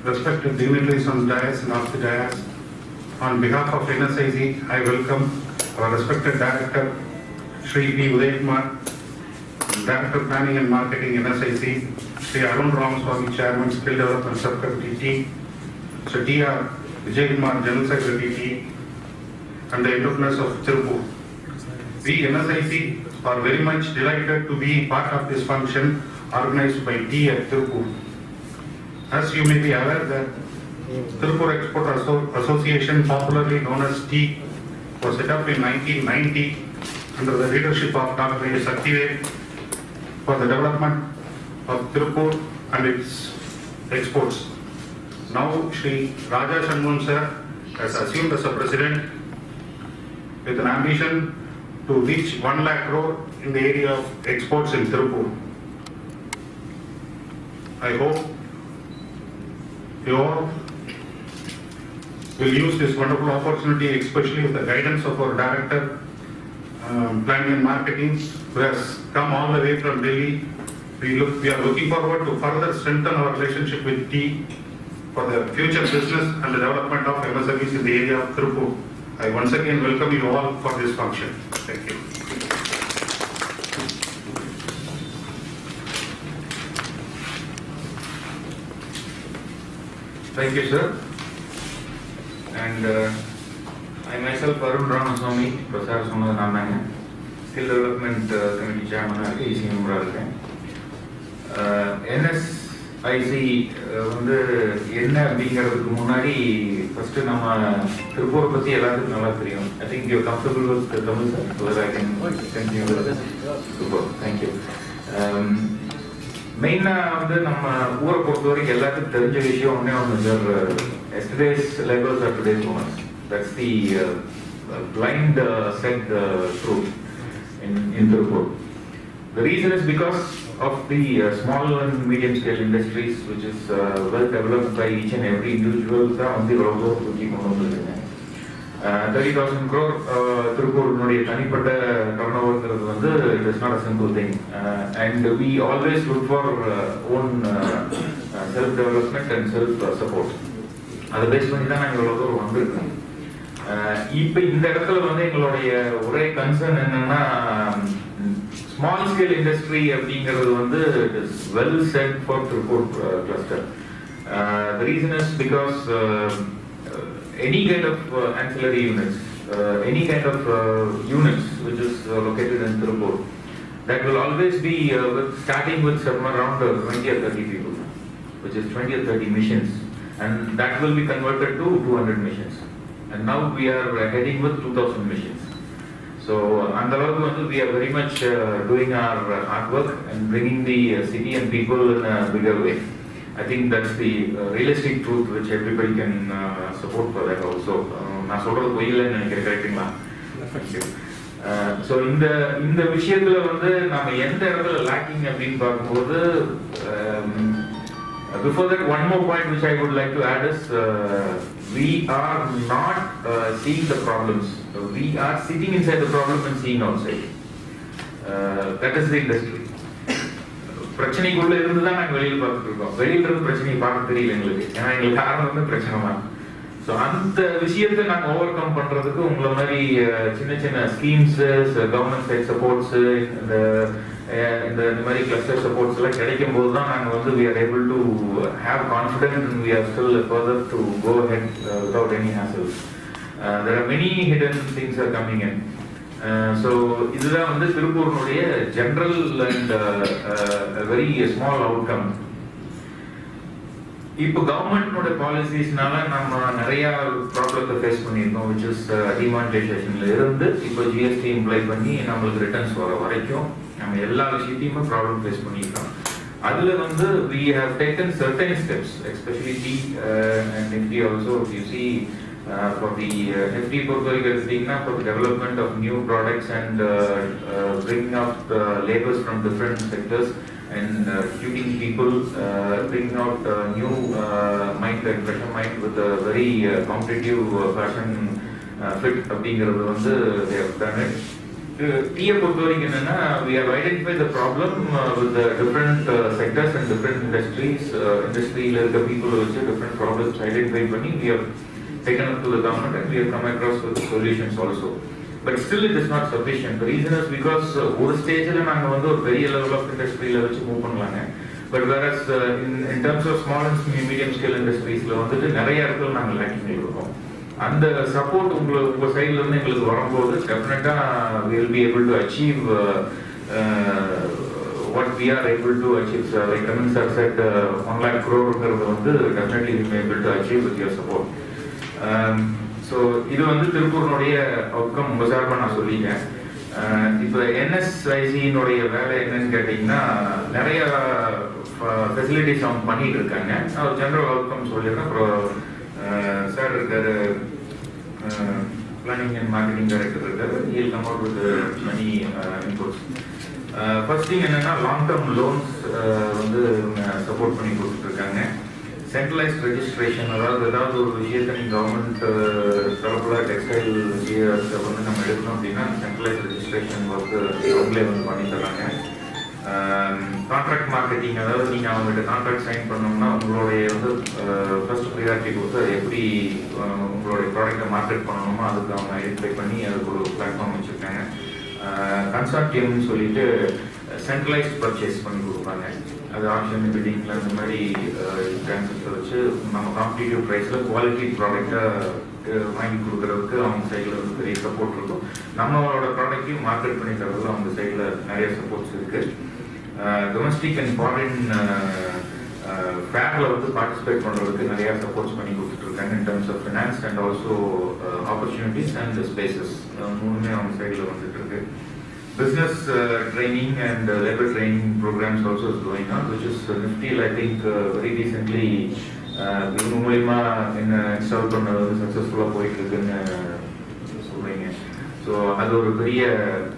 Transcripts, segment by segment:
respected dignitaries on dais and off the dais, on behalf of Nsic, I welcome our respected Director, Shri P. Uday Kumar, Director Planning and Marketing Nsic, Shri Arun Ramaswamy, Chairman Skill Development Subcommittee T, Shri T.R. Vijay Kumar, General Secretary T, and the entrepreneurs of Tirupur. We Nsic are very much delighted to be part of this function organized by T at Tirupur. As you may be aware that Tirupur Export Association, popularly known as T, was set up in 1990 under the leadership of Dr. A. Saktive for the development of Tirupur and its exports. Now Shri Raja Shanmugam sir has assumed as a president with an ambition to reach 1 lakh crore in the area of exports in Tirupur. I hope you all will use this wonderful opportunity, especially with the guidance of our Director, Planning and Marketing, who has come all the way from Delhi. We are looking forward to further strengthen our relationship with T for the future business and the development of MSMEs in the area of Tirupur. I once again welcome you all for this function. Thank you. Thank you, sir. And I myself, Arun Ramaswamy, Prasar Sonadana, Skill Development Committee Chairman, EC member. NSIC வந்து என்ன அப்படிங்கிறதுக்கு முன்னாடி first நம்ம திருப்பூரை பற்றி எல்லாத்துக்கும் நல்லா தெரியும். I think you're comfortable with the Tamil, sir, so that I can continue with this. Super, thank you. மெயினாக வந்து நம்ம ஊரை பொறுத்த வரைக்கும் எல்லாத்துக்கும் தெரிஞ்ச விஷயம் ஒன்று sir, yesterday's labels are today's owners. That's the blind said truth in Tirupur. The reason is because of the small and medium scale industries, which is well developed by each and every individual. On the road to keep on 30,000 crore Tirupur Tanipata turnover, it is not a simple thing. And we always look for own self development and self support. அதை base பண்ணி தான் நாங்கள் இவ்வளோ தூரம் வந்திருக்கோம். இப்போ இந்த இடத்துல வந்து எங்களுடைய ஒரே கன்சர்ன் என்னன்னா, ஸ்மால் ஸ்கேல் இண்டஸ்ட்ரி அப்படிங்கிறது வந்து it is well set for Tirupur cluster. The reason is because any kind of ancillary units, any kind of units which is located in Tirupur, that will always be starting with somewhere around 20 or 30 people, which is 20 or 30 missions, and that will be converted to 200 missions. And now we are heading with 2,000 missions. So on the level, we are very much doing our hard work and bringing the city and people in a bigger way. I think that's the realistic truth which everybody can support for that also. நான் சொல்றது பொய்யில்லைன்னு நினைக்கிறேன், கரெக்டுங்களா? So இந்த விஷயத்துல வந்து நம்ம எந்த இடத்துல லேக்கிங் அப்படின்னு பார்க்கும்போது, before that, one more point which I would like to add is we are not seeing the problems. We are sitting inside the problem and seeing outside. That is the industry. பிரச்சனைக்குள்ள இருந்து தான் நாங்கள் வெளியில் பார்த்துட்டு இருக்கோம். வெளியில இருந்து பிரச்சனையை பார்க்க தெரியல எங்களுக்கு. ஏன்னா எங்களுக்கு காரணம் வந்து பிரச்சனை தான். ஸோ அந்த விஷயத்தை நாங்கள் ஓவர் கம் பண்றதுக்கு உங்களை மாதிரி சின்ன சின்ன ஸ்கீம்ஸ், கவர்மெண்ட் சைட் சப்போர்ட்ஸ், இந்த மாதிரி கிளஸ்டர் சப்போர்ட்ஸ் எல்லாம் கிடைக்கும் போது தான் நாங்கள் வந்து we are able to have confidence and we are still further to go ahead without any hassles. There are many hidden things are coming in. So இதுதான் வந்து திருப்பூரினுடைய general and very small outcome. இப்போ கவர்மெண்ட்னோட பாலிசிஸ்னால நம்ம நிறைய ப்ராப்ளத்தை face பண்ணியிருக்கோம், which is டிமானிட்டைசேஷன்ல இருந்து இப்போ ஜிஎஸ்டி இம்ப்ளை பண்ணி நம்மளுக்கு ரிட்டர்ன்ஸ் வர வரைக்கும் நம்ம எல்லா விஷயத்தையுமே ப்ராப்ளம் ஃபேஸ் பண்ணியிருக்கோம். அதில் வந்து we have taken certain steps, especially the and Nifty also, if you see for the Nifty பொறுத்த வரைக்கும் எடுத்தீங்கன்னா for the development of new products and bringing out laborers from different sectors and tuning people, bringing out new mind and pressure mind with a very competitive fashion fit அப்படிங்கிறது வந்து they have done it. டீயை பொறுத்த வரைக்கும் என்னன்னா we have identified the problem with the different sectors and different industries. Industryல இருக்க people வச்சு different problems identify பண்ணி we have taken up to the government and we have come across with solutions also. But still it is not sufficient. The reason is because ஒரு ஸ்டேஜ்ல நாங்க வந்து ஒரு பெரிய level of industryல வச்சு move பண்ணலாங்க. But whereas in terms of small and medium scale industries வந்துட்டு நிறைய இடத்துல நாங்க லேக்கிங் இருக்கோம். அந்த சப்போர்ட் உங்க சைடுல இருந்து எங்களுக்கு வரும்போது டெஃபினட்டா we will be able to achieve what we are able to achieve. Like Kamin sir said, 1 lakh crore வந்து definitely we will be able to achieve with your support. So இது வந்து திருப்பூரினுடைய அவுட்கம் உங்க சார்பா நான் சொல்லிட்டேன். இப்போ NSIC-னுடைய வேலை என்னன்னு கேட்டீங்கன்னா நிறைய ஃபெசிலிட்டிஸ் அவங்க பண்ணிட்டு இருக்காங்க. ஒரு ஜெனரல் அவுட்கம் சொல்லிடுறேன். அப்புறம் சார் இருக்காரு, பிளானிங் அண்ட் மார்க்கெட்டிங் டைரக்டர் இருக்காரு. He'll come out with money inputs. First thing என்னன்னா லாங் டேர்ம் லோன்ஸ் வந்து சப்போர்ட் பண்ணி கொடுத்துட்டு இருக்காங்க. சென்ட்ரலைஸ்ட் ரெஜிஸ்ட்ரேஷன், அதாவது ஏதாவது ஒரு விஷயத்தை நீங்கள் கவர்மெண்ட் தரப்புல டெக்ஸ்டைல் விஷயத்தை வந்து நம்ம எடுக்கணும் அப்படின்னா சென்ட்ரலைஸ்ட் ரெஜிஸ்ட்ரேஷன் ஒர்க்கு அவங்களே வந்து பண்ணி தராங்க. கான்ட்ராக்ட் மார்க்கெட்டிங், அதாவது நீங்கள் அவங்ககிட்ட கான்ட்ராக்ட் சைன் பண்ணோம்னா உங்களுடைய வந்து ஃபர்ஸ்ட் ப்ரியாரிட்டி கொடுத்து அதை எப்படி உங்களுடைய ப்ராடக்டை மார்க்கெட் பண்ணணுமோ அதுக்கு அவங்க ஐடென்டிஃபை பண்ணி அதுக்கு ஒரு பிளாட்ஃபார்ம் வச்சுருக்காங்க. கன்சார்டியம்னு சொல்லிட்டு சென்ட்ரலைஸ்ட் பர்ச்சேஸ் பண்ணி கொடுப்பாங்க. அது ஆப்ஷன் பில்டிங்கில் அந்த மாதிரி டிரான்செக்ஷன் வச்சு நம்ம காம்படிட்டிவ் ப்ரைஸில் குவாலிட்டி ப்ராடக்டாக வாங்கி கொடுக்குறதுக்கு அவங்க சைடில் வந்து பெரிய சப்போர்ட் இருக்கும். நம்மளோட ப்ராடக்டையும் மார்க்கெட் பண்ணி தரதுல அவங்க சைடில் நிறைய சப்போர்ட்ஸ் இருக்குது. டொமஸ்டிக் அண்ட் ஃபாரின் ஃபேரில் வந்து பார்ட்டிசிபேட் பண்ணுறதுக்கு நிறையா சப்போர்ட்ஸ் பண்ணி கொடுத்துட்ருக்காங்க. In terms of finance and also opportunities and spaces மூணுமே அவங்க சைடில் வந்துட்டு இருக்கு. Business training and labor training programs also is going on, which is nifty. I think very recently இவங்க மூலமா என்ன இன்ஸ்டால் பண்ணது சக்ஸஸ்ஃபுல்லாக போயிட்டு இருக்குன்னு சொல்றீங்க. ஸோ அது ஒரு பெரிய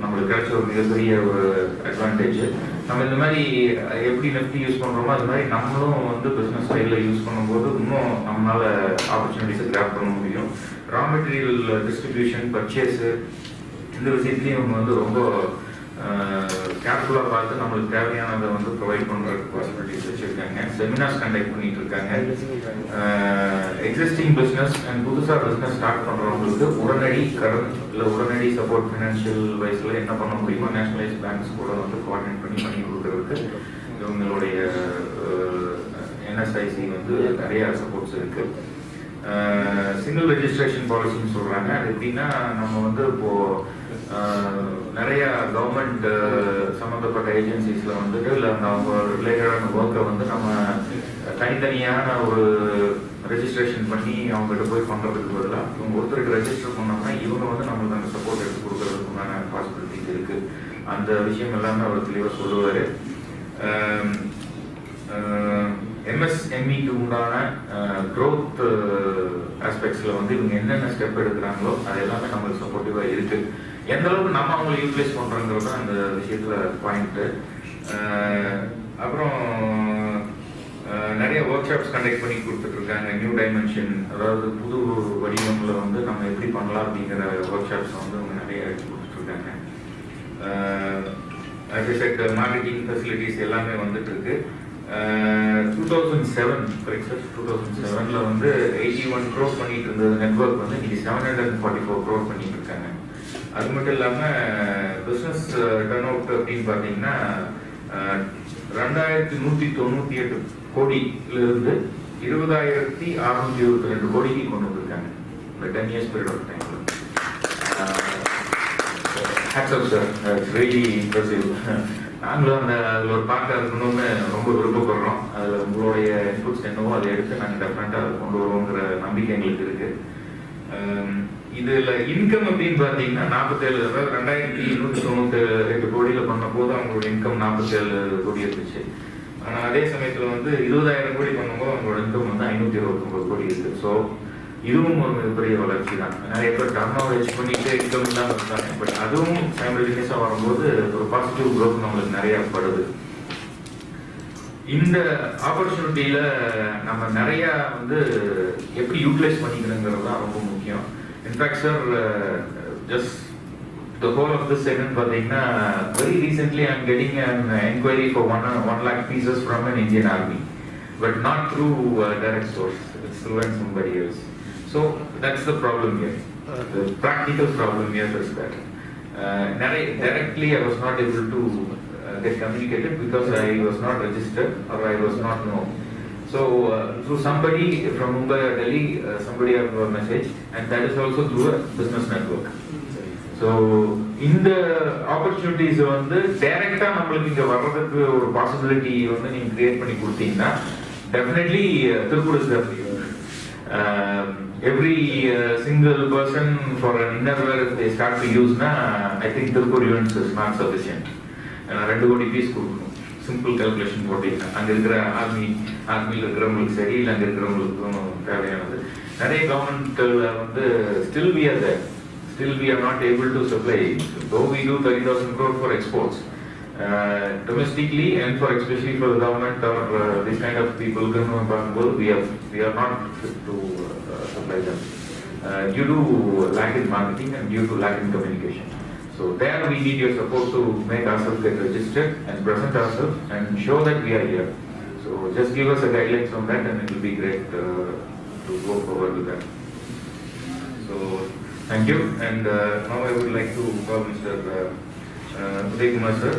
நம்மளுக்கு கிடைச்ச ஒரு மிகப்பெரிய ஒரு அட்வான்டேஜ். நம்ம இந்த மாதிரி எப்படி நெஃப்டி யூஸ் பண்ணுறோமோ அது மாதிரி நம்மளும் வந்து பிஸ்னஸ் ஸ்டைலில் யூஸ் பண்ணும்போது இன்னும் நம்மளால ஆப்பர்ச்சுனிட்டிஸை கிராப் பண்ண முடியும். ரா மெட்டீரியல் டிஸ்ட்ரிபியூஷன், பர்ச்சேஸு, இந்த விஷயத்துலையும் இவங்க வந்து ரொம்ப கேர்ஃபுல்லாக பார்த்து நம்மளுக்கு தேவையானதை வந்து ப்ரொவைட் பண்ணுறதுக்கு பாசிபிலிட்டிஸ் வச்சுருக்காங்க. செமினார்ஸ் கண்டக்ட் பண்ணிட்டு இருக்காங்க. எக்ஸிஸ்டிங் பிஸ்னஸ் அண்ட் புதுசாக பிஸ்னஸ் ஸ்டார்ட் பண்ணுறவங்களுக்கு உடனடி கடன் இல்லை உடனடி சப்போர்ட் ஃபினான்ஷியல் வைஸில் என்ன பண்ண முடியுமோ நேஷனலைஸ் பேங்க்ஸ் கூட வந்து கோஆர்டினேட் பண்ணி கொடுக்கறதுக்கு இவங்களுடைய NSIC வந்து நிறைய சப்போர்ட்ஸ் இருக்குது. சிங்கிள் ரெஜிஸ்ட்ரேஷன் பாலிசின்னு சொல்கிறாங்க. அது எப்படின்னா நம்ம வந்து இப்போது நிறைய கவர்மெண்ட் சம்மந்தப்பட்ட ஏஜென்சிஸில் வந்துட்டு இல்லை அவங்க ரிலேட்டடான ஒர்க்கை வந்து நம்ம தனித்தனியான ஒரு ரெஜிஸ்ட்ரேஷன் பண்ணி அவங்ககிட்ட போய் பண்ணுறதுக்கு பதிலாக இவங்க ஒருத்தருக்கு ரெஜிஸ்டர் பண்ணோம்னா இவங்க வந்து நம்மளுக்கு அந்த சப்போர்ட் எடுத்து கொடுக்கறதுக்குண்டான பாசிபிலிட்டிஸ் இருக்குது. அந்த விஷயம் எல்லாமே அவர் தெளிவாக சொல்லுவார். MSMEக்கு உண்டான க்ரோத் ஆஸ்பெக்ட்ஸில் வந்து இவங்க என்னென்ன ஸ்டெப் எடுக்கிறாங்களோ அது எல்லாமே நம்மளுக்கு சப்போர்ட்டிவாக இருக்குது. எந்த அளவுக்கு நம்ம அவங்களை யூட்டிலைஸ் பண்ணுறோங்கிறது தான் அந்த விஷயத்தில் பாயிண்ட்டு. அப்புறம் நிறைய ஒர்க் ஷாப்ஸ் கண்டக்ட் பண்ணி கொடுத்துட்ருக்காங்க. நியூ டைமென்ஷன், அதாவது புது வடிவங்களில் வந்து நம்ம எப்படி பண்ணலாம் அப்படிங்கிற ஒர்க் ஷாப்ஸ் வந்து அவங்க நிறைய எடுத்து கொடுத்துட்ருக்காங்க. மார்க்கெட்டிங் ஃபெசிலிட்டிஸ் எல்லாமே வந்துட்டு இருக்கு. 2007 வந்து 81 crore பண்ணிட்டு இருந்தது நெட்வொர்க் வந்து இன்னைக்கு 744 crore பண்ணிட்டு இருக்காங்க. அது மட்டும் இல்லாமல் பிஸ்னஸ் டர்ன் அவுட் அப்படின்னு பார்த்தீங்கன்னா 2198 கோடியிலிருந்து 20,622 கோடிக்கு கொண்டு வந்திருக்காங்க இந்த 10 years period of time. Hats off sir, it's really impressive. நாங்களும் அதில் ஒரு பார்ட்டாக இருக்கணும்னு ரொம்ப விருப்பப்படுறோம். அதில் உங்களுடைய இன்புட்ஸ் என்னவோ அதை எடுத்து நாங்கள் டெஃபினட்டாக அதை கொண்டு வருவோங்கிற நம்பிக்கை எங்களுக்கு இருக்குது. இதில் இன்கம் அப்படின்னு பார்த்தீங்கன்னா 47, அதாவது 2,298 கோடியில் பண்ண போது அவங்களோட இன்கம் 47 கோடி இருந்துச்சு. ஆனால் அதே சமயத்தில் வந்து 20,000 கோடி பண்ணும்போது அவங்களோட இன்கம் வந்து 529 கோடி இருக்குது. ஸோ இதுவும் ஒரு மிகப்பெரிய வளர்ச்சி தான். நிறைய பேர் டர்ன் ஓவர் பண்ணிட்டு இன்கம் இல்லாமல் இருக்காங்க. பட் அதுவும் சைமல்டேனியஸாக வரும்போது ஒரு பாசிட்டிவ் க்ரோத் நம்மளுக்கு நிறைய படுது. இந்த ஆப்பர்ச்சுனிட்டியில் நம்ம நிறையா வந்து எப்படி யூட்டிலைஸ் பண்ணிக்கணுங்கிறது தான் ரொம்ப முக்கியம். In fact sir just the whole of this segment, very recently I'm getting an inquiry for 1 lakh pieces from an Indian army, but not through direct source. It's through somebody else. So that's the problem here. The practical problem here is that directly I was not able to get communicated because I was not registered or I was not known. So through somebody from Mumbai or Delhi, somebody have messaged, and that is also through a business network. So இந்த opportunities வந்து டைரக்டா நம்மளுக்கு இங்க வர்றதுக்கு ஒரு possibility வந்து நீங்க create பண்ணி கொடுத்தீங்கன்னா definitely Tiruppur is there. Every single person for an innerwear if they start to use na, I think Tirupur units is not sufficient. 2 கோடி பீஸ் கொடுக்கணும். சிம்பிள் கால்குலேஷன் போட்டீங்கன்னா அங்க இருக்கிற ஆர்மியில் இருக்கிறவங்களுக்கு சரி இல்லை அங்க இருக்கிறவங்களுக்கும் தேவையானது. நிறைய கவர்மெண்ட்ல வந்து still we are not able to supply. Though we do 30,000 crore for exports, domestically and for especially for the government or this kind of people, we are not fit to supply them due to lack in marketing and due to lack in communication. So there we need your support to make ourselves get registered and present ourselves and show that we are here. So just give us a guidelines on that and it will be great to go forward with that. So thank you, and now I would like to call Mr. Uday Kumar sir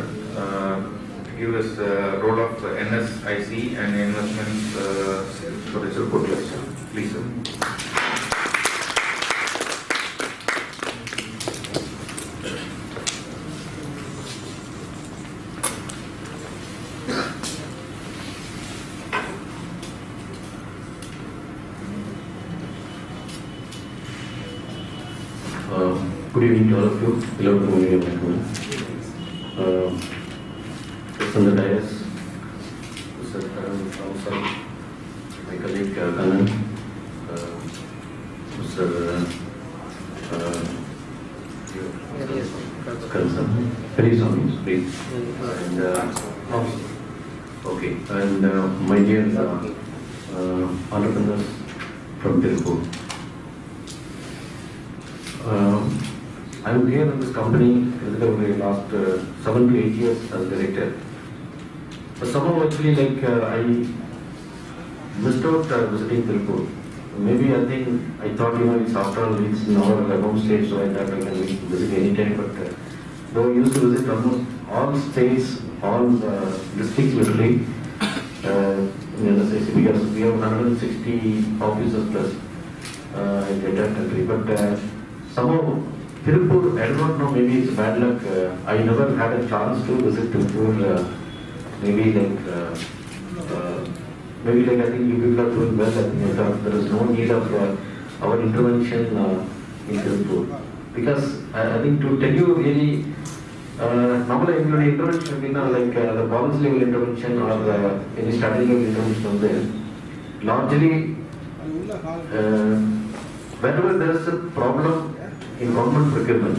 to give us role of NSIC and investments for the Tirupur cluster. Please, sir. Good evening to all of you. Hello to everyone. On the dais, Mr. Karan, my colleague Kanan, Mr. Karan, please. And okay, and my dear entrepreneurs from Tirupur. I'm here in this company over the last 7 to 8 years as director. But somehow actually I missed out visiting Tirupur. Maybe I thought it's after all it's in our home state, so I thought I can visit anytime. But though I used to visit almost all states, all districts literally in Nsic, because we have 160 offices plus in the entire country. But somehow Tirupur, I do not know, maybe it's bad luck. I never had a chance to visit Tirupur. Maybe I think you people are doing well. I think there is no need of our intervention in Tirupur. Because I think to tell you really, normally intervention, the policy level intervention or any strategy level intervention on there, largely whenever there is a problem in government procurement,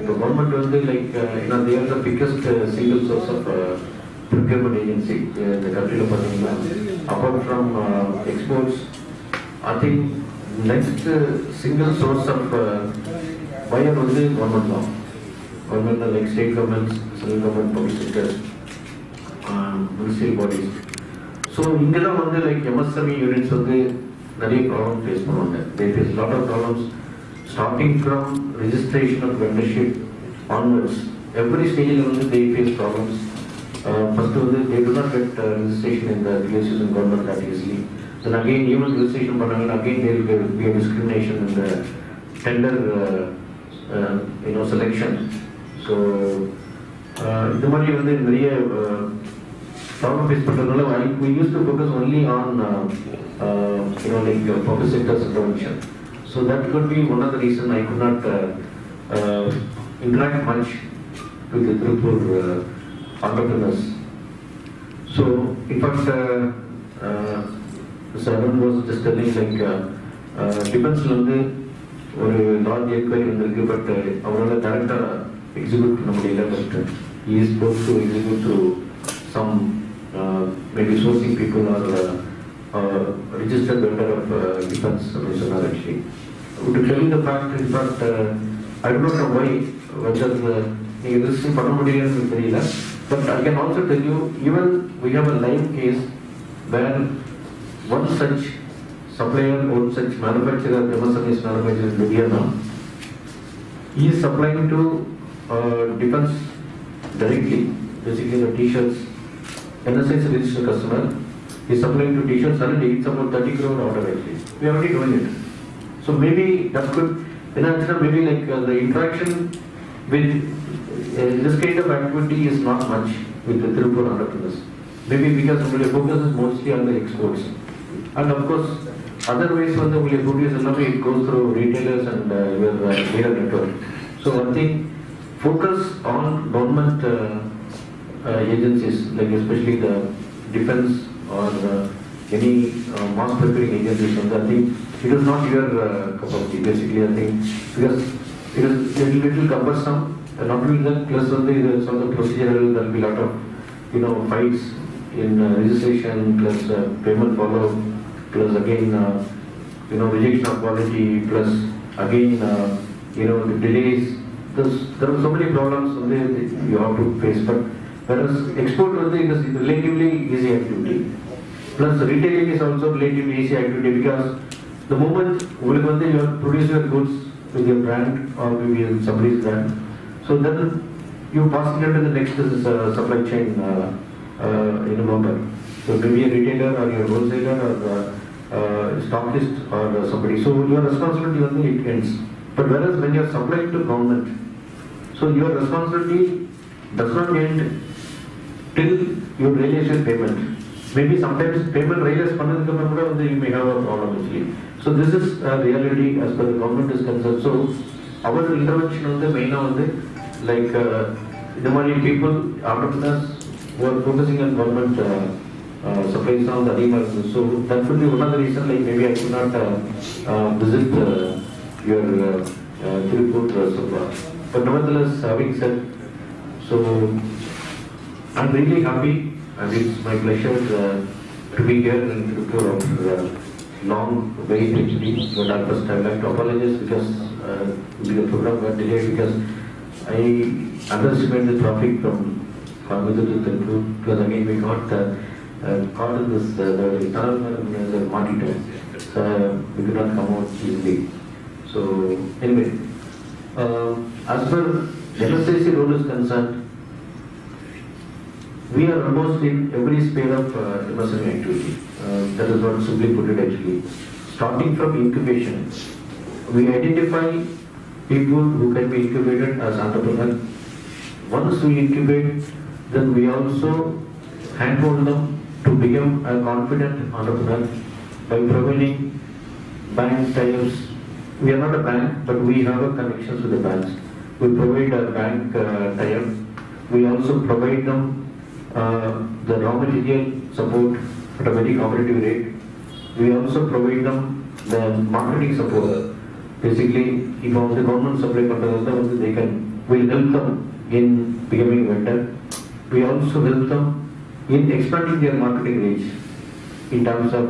the government was they are the biggest single source of procurement agency in the country of India. Apart from exports, I think next single source of buyer was the government law. Government like state governments, central government, public sectors, municipal bodies. So India MSME units நிறைய problem face பண்ணுவாங்க. They face a lot of problems starting from registration of membership onwards. Every stage they face problems. First they do not get registration in the PSUs and government that easily. Then again even registration பண்ணாங்கன்னா again there will be a discrimination in the tender selection. So இந்த மாதிரி நிறைய problem face பண்றதுனால we used to focus only on public sector's intervention. So that could be one of the reasons I could not interact much with the Tirupur entrepreneurs. So in fact, Mr. Arun was just telling defense ஒரு large inquiry வந்திருக்கு, but அவரால் டேரக்டாக execute பண்ண முடியல. But he is supposed to execute through some maybe sourcing people or registered vendor of defense actually. To tell you the fact, in fact, I do not know why, whether நீங்கள் register பண்ண முடியலன்னு தெரியல. But I can also tell you, even we have a live case where one such supplier, one such manufacturer, MSMEs manufacturer in India now, he is supplying to defense directly, basically the t-shirts. Nsic registered customer is supplying to t-shirts and it's about 30 crore order actually. We are already doing it. So maybe that could, maybe like the interaction with this kind of activity is not much with the Tirupur entrepreneurs. Maybe because the focus is mostly on the exports. And of course, other ways when the focus it goes through retailers and your dealer network. So one thing, focus on government agencies, like especially the defense or any mass procuring agencies. I think it is not your cup of tea. Basically, I think because it is a little cumbersome. Not only that, plus only some of the procedural, there will be a lot of fights in registration, plus payment follow, plus again rejection of quality, plus again the delays. There are so many problems you have to face. But whereas export is relatively easy activity. Plus retailing is also relatively easy activity because the moment you produce your goods with your brand or maybe somebody's brand, so then you pass it into the next supply chain in a moment. So maybe a retailer or your wholesaler or stockist or somebody. So your responsibility it ends. But whereas when you are supplying to government, so your responsibility does not end till you realize your payment. Maybe sometimes payment realize you may have a problem actually. So this is a reality as per the government is concerned. So our intervention on the main like the money people, entrepreneurs who are focusing on government supplies on the animals. So that could be one of the reasons, like maybe I could not visit your Tirupur so far. But nevertheless, having said, so I'm really happy and it's my pleasure to be here in Tirupur after a long wait actually. But at first I would like to apologize because the program got delayed because I underestimated the traffic from Coimbatore to Tirupur because again we got caught in this the tunnel as a martyr. So we could not come out easily. So anyway, as per Nsic role is concerned, we are almost in every sphere of MSME activity. That is what simply put it actually. Starting from incubation, we identify people who can be incubated as entrepreneurs. Once we incubate, then we also handhold them to become a confident entrepreneur by providing bank tie-ups. We are not a bank, but we have a connections with the banks. We provide a bank tie-up. We also provide them the raw material support at a very competitive rate. We also provide them the marketing support. Basically, if on the government supply we'll help them in becoming a vendor. We also help them in expanding their marketing reach in terms of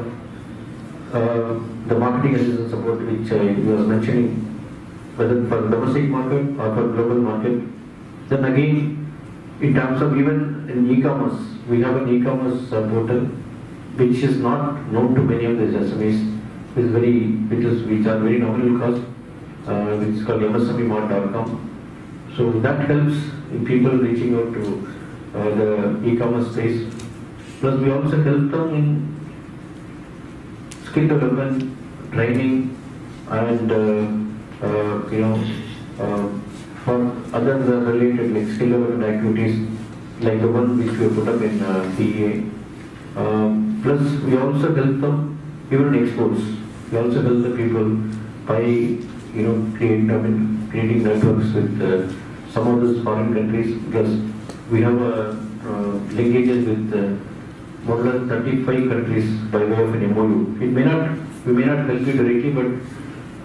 the marketing assistance support which I was mentioning, whether for domestic market or for global market. Then again, in terms of even in e-commerce, we have an e-commerce portal which is not known to many of the SMEs. Which are very nominal cost, which is called msmemart.com. So that helps in people reaching out to the e-commerce space. Plus we also help them in skill development, training, and for other related like skill development activities like the one which we have put up in PEA. Plus we also help them even in exports. We also help the people by creating networks with some of those foreign countries because we have linkages with more than 35 countries by way of an MOU. We may not help you directly, but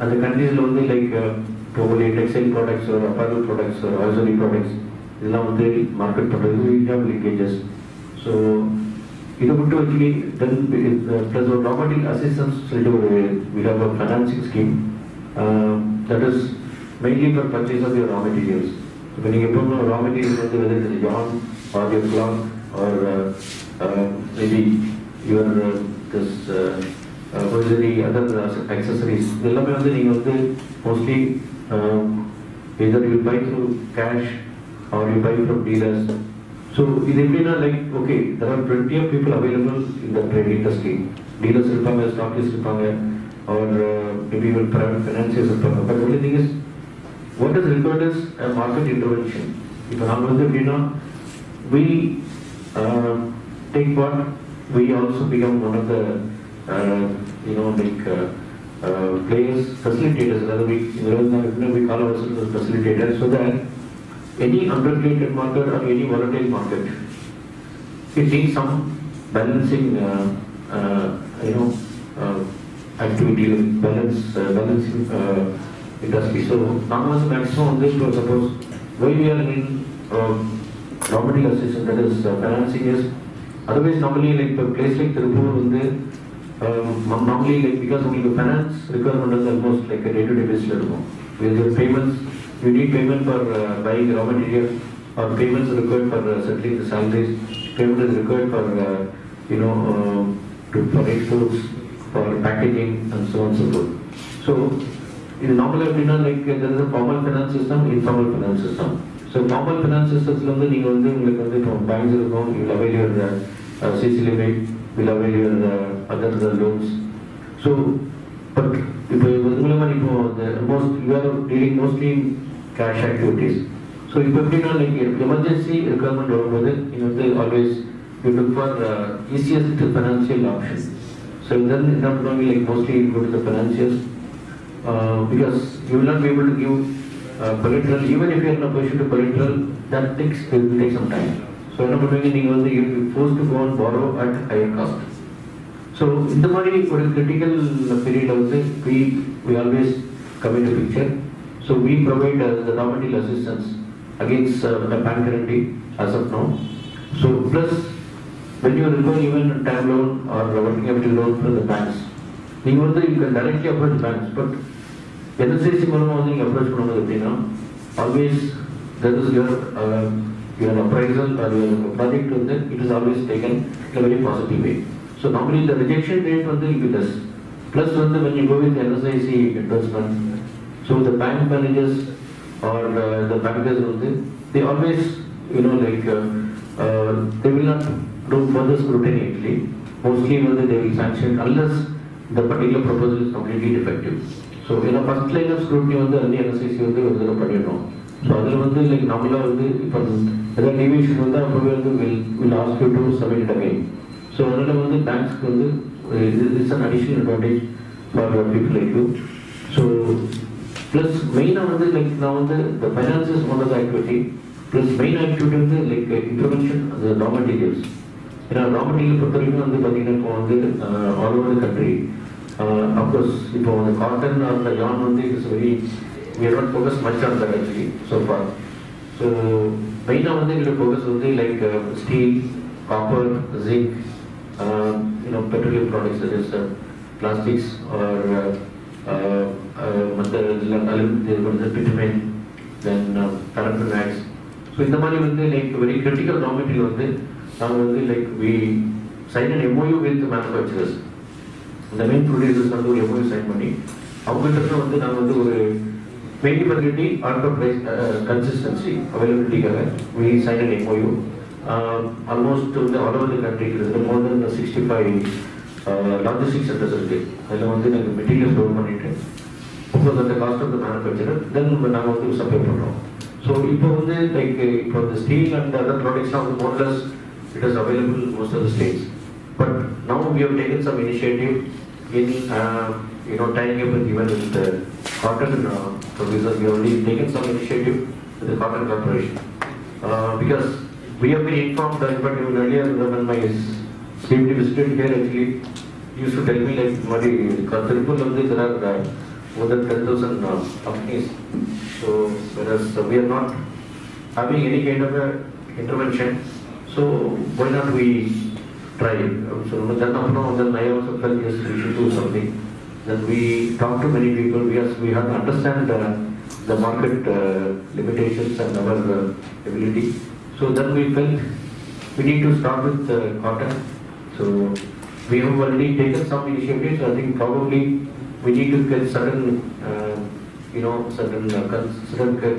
the countries only like probably textile products or apparel products or auxiliary products, market products, we have linkages. So actually, then plus our raw material assistance, we have a financing scheme that is mainly for purchase of your raw materials. When you get raw materials, whether it is yarn or your cloth or maybe your hosiery, other accessories, mostly either you buy through cash or you buy from dealers. So it is like, okay, there are plenty of people available in the trade industry. Dealers, stockists, or maybe even private financiers. But the only thing is, what is required is a market intervention. If we take part, we also become one of the players, facilitators. Rather, we call ourselves as facilitators, so that any unregulated market or any volatile market, it needs some balancing, activity, balancing industry. So, now as a maximum on this, suppose why we are in raw material assistance, that is financing is, otherwise normally like a place like Tirupur, normally like because only the finance requirement is almost like a day-to-day basis. With your payments, you need payment for buying raw material, or payments are required for settling the salaries, payment is required for for exports, for packaging, and so on and so forth. So, in normal like there is a formal finance system, informal finance system. So, formal finance systems, from banks, you will avail your CC limit, will avail your other loans. So, but if you are dealing mostly in cash activities. So, if you have like emergency requirement, always you look for easiest financial options. So then not only like mostly go to the financiers because you will not be able to give collateral. Even if you are in a position to collateral, that will take some time. So you will be forced to go and borrow at higher cost. So in the money for a critical period also, we always come into picture. So we provide the raw material assistance against a bank guarantee as of now. So plus when you require even a time loan or working capital loan from the banks, you can directly approach banks, but Nsic approach always there is your appraisal or your project with it, it is always taken in a very positive way. So normally the rejection rate will be less. Plus when you go with Nsic endorsement, so the bank managers or the bankers they always they will not do further scrutiny actually. Mostly they will sanction unless the particular proposal is completely defective. So in a first line of scrutiny Nsic so other like normal if there deviation will ask you to submit it again. So another banks it's an additional advantage for people like you. So plus main like now the finance is one of the activity. Plus main activity like intervention of the raw materials. Raw material all over the country. Of course, if on the cotton or the yarn is we are not focused much on that actually so far. So main we focus like steel, copper, zinc, petroleum products, that is plastics or bitumen, then paraffin wax. So in the money like very critical raw material like we sign an MOU with the manufacturers. The main producers MOU sign money. Mainly facility or for price consistency, availability, we signed an MOU. Almost all over the country, there are more than 65 logistics centers. Materials government. Of course, at the cost of the manufacturer, then we now to supply program. So, like for the steel and the other products, now more or less it is available in most of the states. But now we have taken some initiative in tying up and even with the cotton producers. We have already taken some initiative with the cotton corporation because we have been informed that even earlier when my CMD visited here actually used to tell me like Tirupur there are more than 10,000 companies. So whereas we are not having any kind of a intervention, so why not we try? So then I also felt yes, we should do something. Then we talked to many people because we have to understand the market limitations and our ability. So then we felt we need to start with cotton. So we have already taken some initiatives. I think probably we need to get certain, certain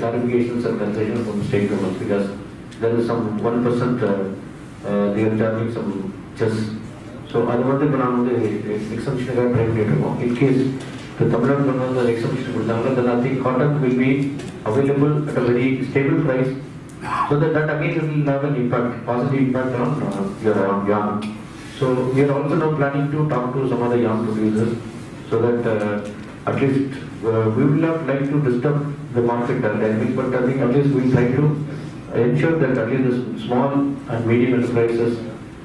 clarifications and concessions from state governments, because there is some 1% they are charging some just. So அது வந்து இப்போ நான் வந்து எக்ஸம்ஷனுக்காக try பண்ணிட்டு இருக்கோம். In case இப்போ தமிழ்நாடு வந்து exemption கொடுத்தாங்க, then I think cotton will be available at a very stable price, so that again will have an impact, positive impact on your yarn. So we are also now planning to talk to some other yarn producers, so that at least we will not like to disturb the market dynamics, but I think at least we try to ensure that at least the small and medium enterprises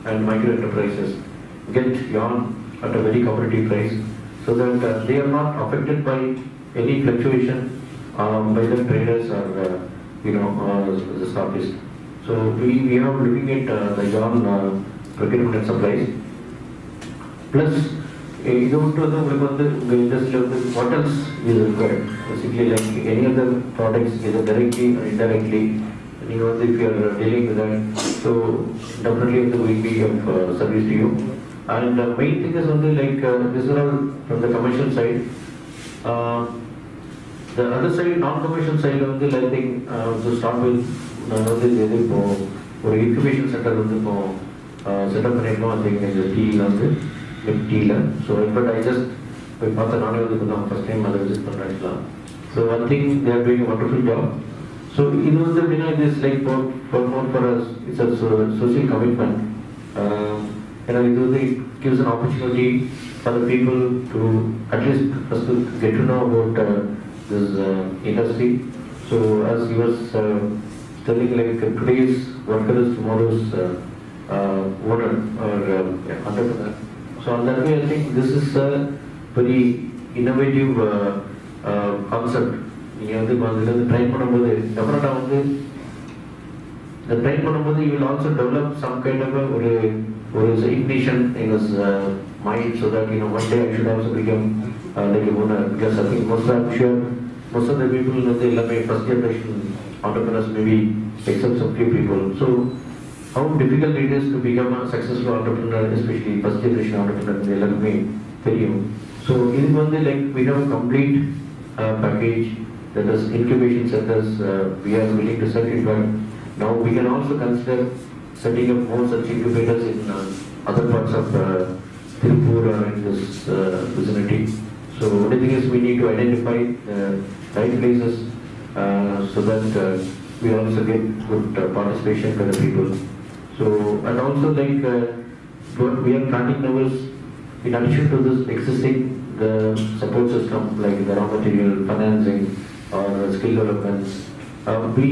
and micro enterprises get yarn at a very competitive price, so that they are not affected by any fluctuation by the traders or the stockists. So we are looking at the yarn procurement and supplies. Plus, இது வந்து உங்களுக்கு வந்து உங்கள் இண்டஸ்ட்ரியில் வந்து what else is required? Basically like any other products, either directly or indirectly, நீங்கள் வந்து if you are dealing with that, so definitely it will be of service to you. And main thing is only like this is all from the commercial side. The other side, non-commercial side, only I think to start with, ஒரு incubation center வந்து இப்போ setup பண்ணிருக்கோம். I think இந்த டீல வந்து டீல. So but I just போய் பார்த்தா நானே வந்து இப்போ ஃபர்ஸ்ட் டைம் அதை விசிட் பண்ணுறேன். So I think they are doing a wonderful job. So இது வந்து எப்படின்னா it is like for us, it's a social commitment. It gives an opportunity for the people to at least first to get to know about this industry. So as he was telling, like today's worker is tomorrow's owner or entrepreneur. So on that way, I think this is a very innovative concept. நீங்கள் வந்து try பண்ணும்போது டெஃபினட்டாக வந்து இந்த try பண்ணும்போது you will also develop some kind of ஒரு ignition in his mind, so that one day I should also become like a owner, because I think most of the people வந்து எல்லாமே first generation entrepreneurs, maybe except some few people. So how difficult it is to become a successful entrepreneur, especially first generation entrepreneur, எல்லாருமே தெரியும். So இதுக்கு வந்து like we have a complete package, that is incubation centers we are willing to set it, but now we can also consider setting up more such incubators in other parts of Tirupur or in this vicinity. So the thing is, we need to identify right places so that we also get good participation by the people. So and also like what we are planning now is, in addition to this existing the support system like the raw material, financing or skill development, we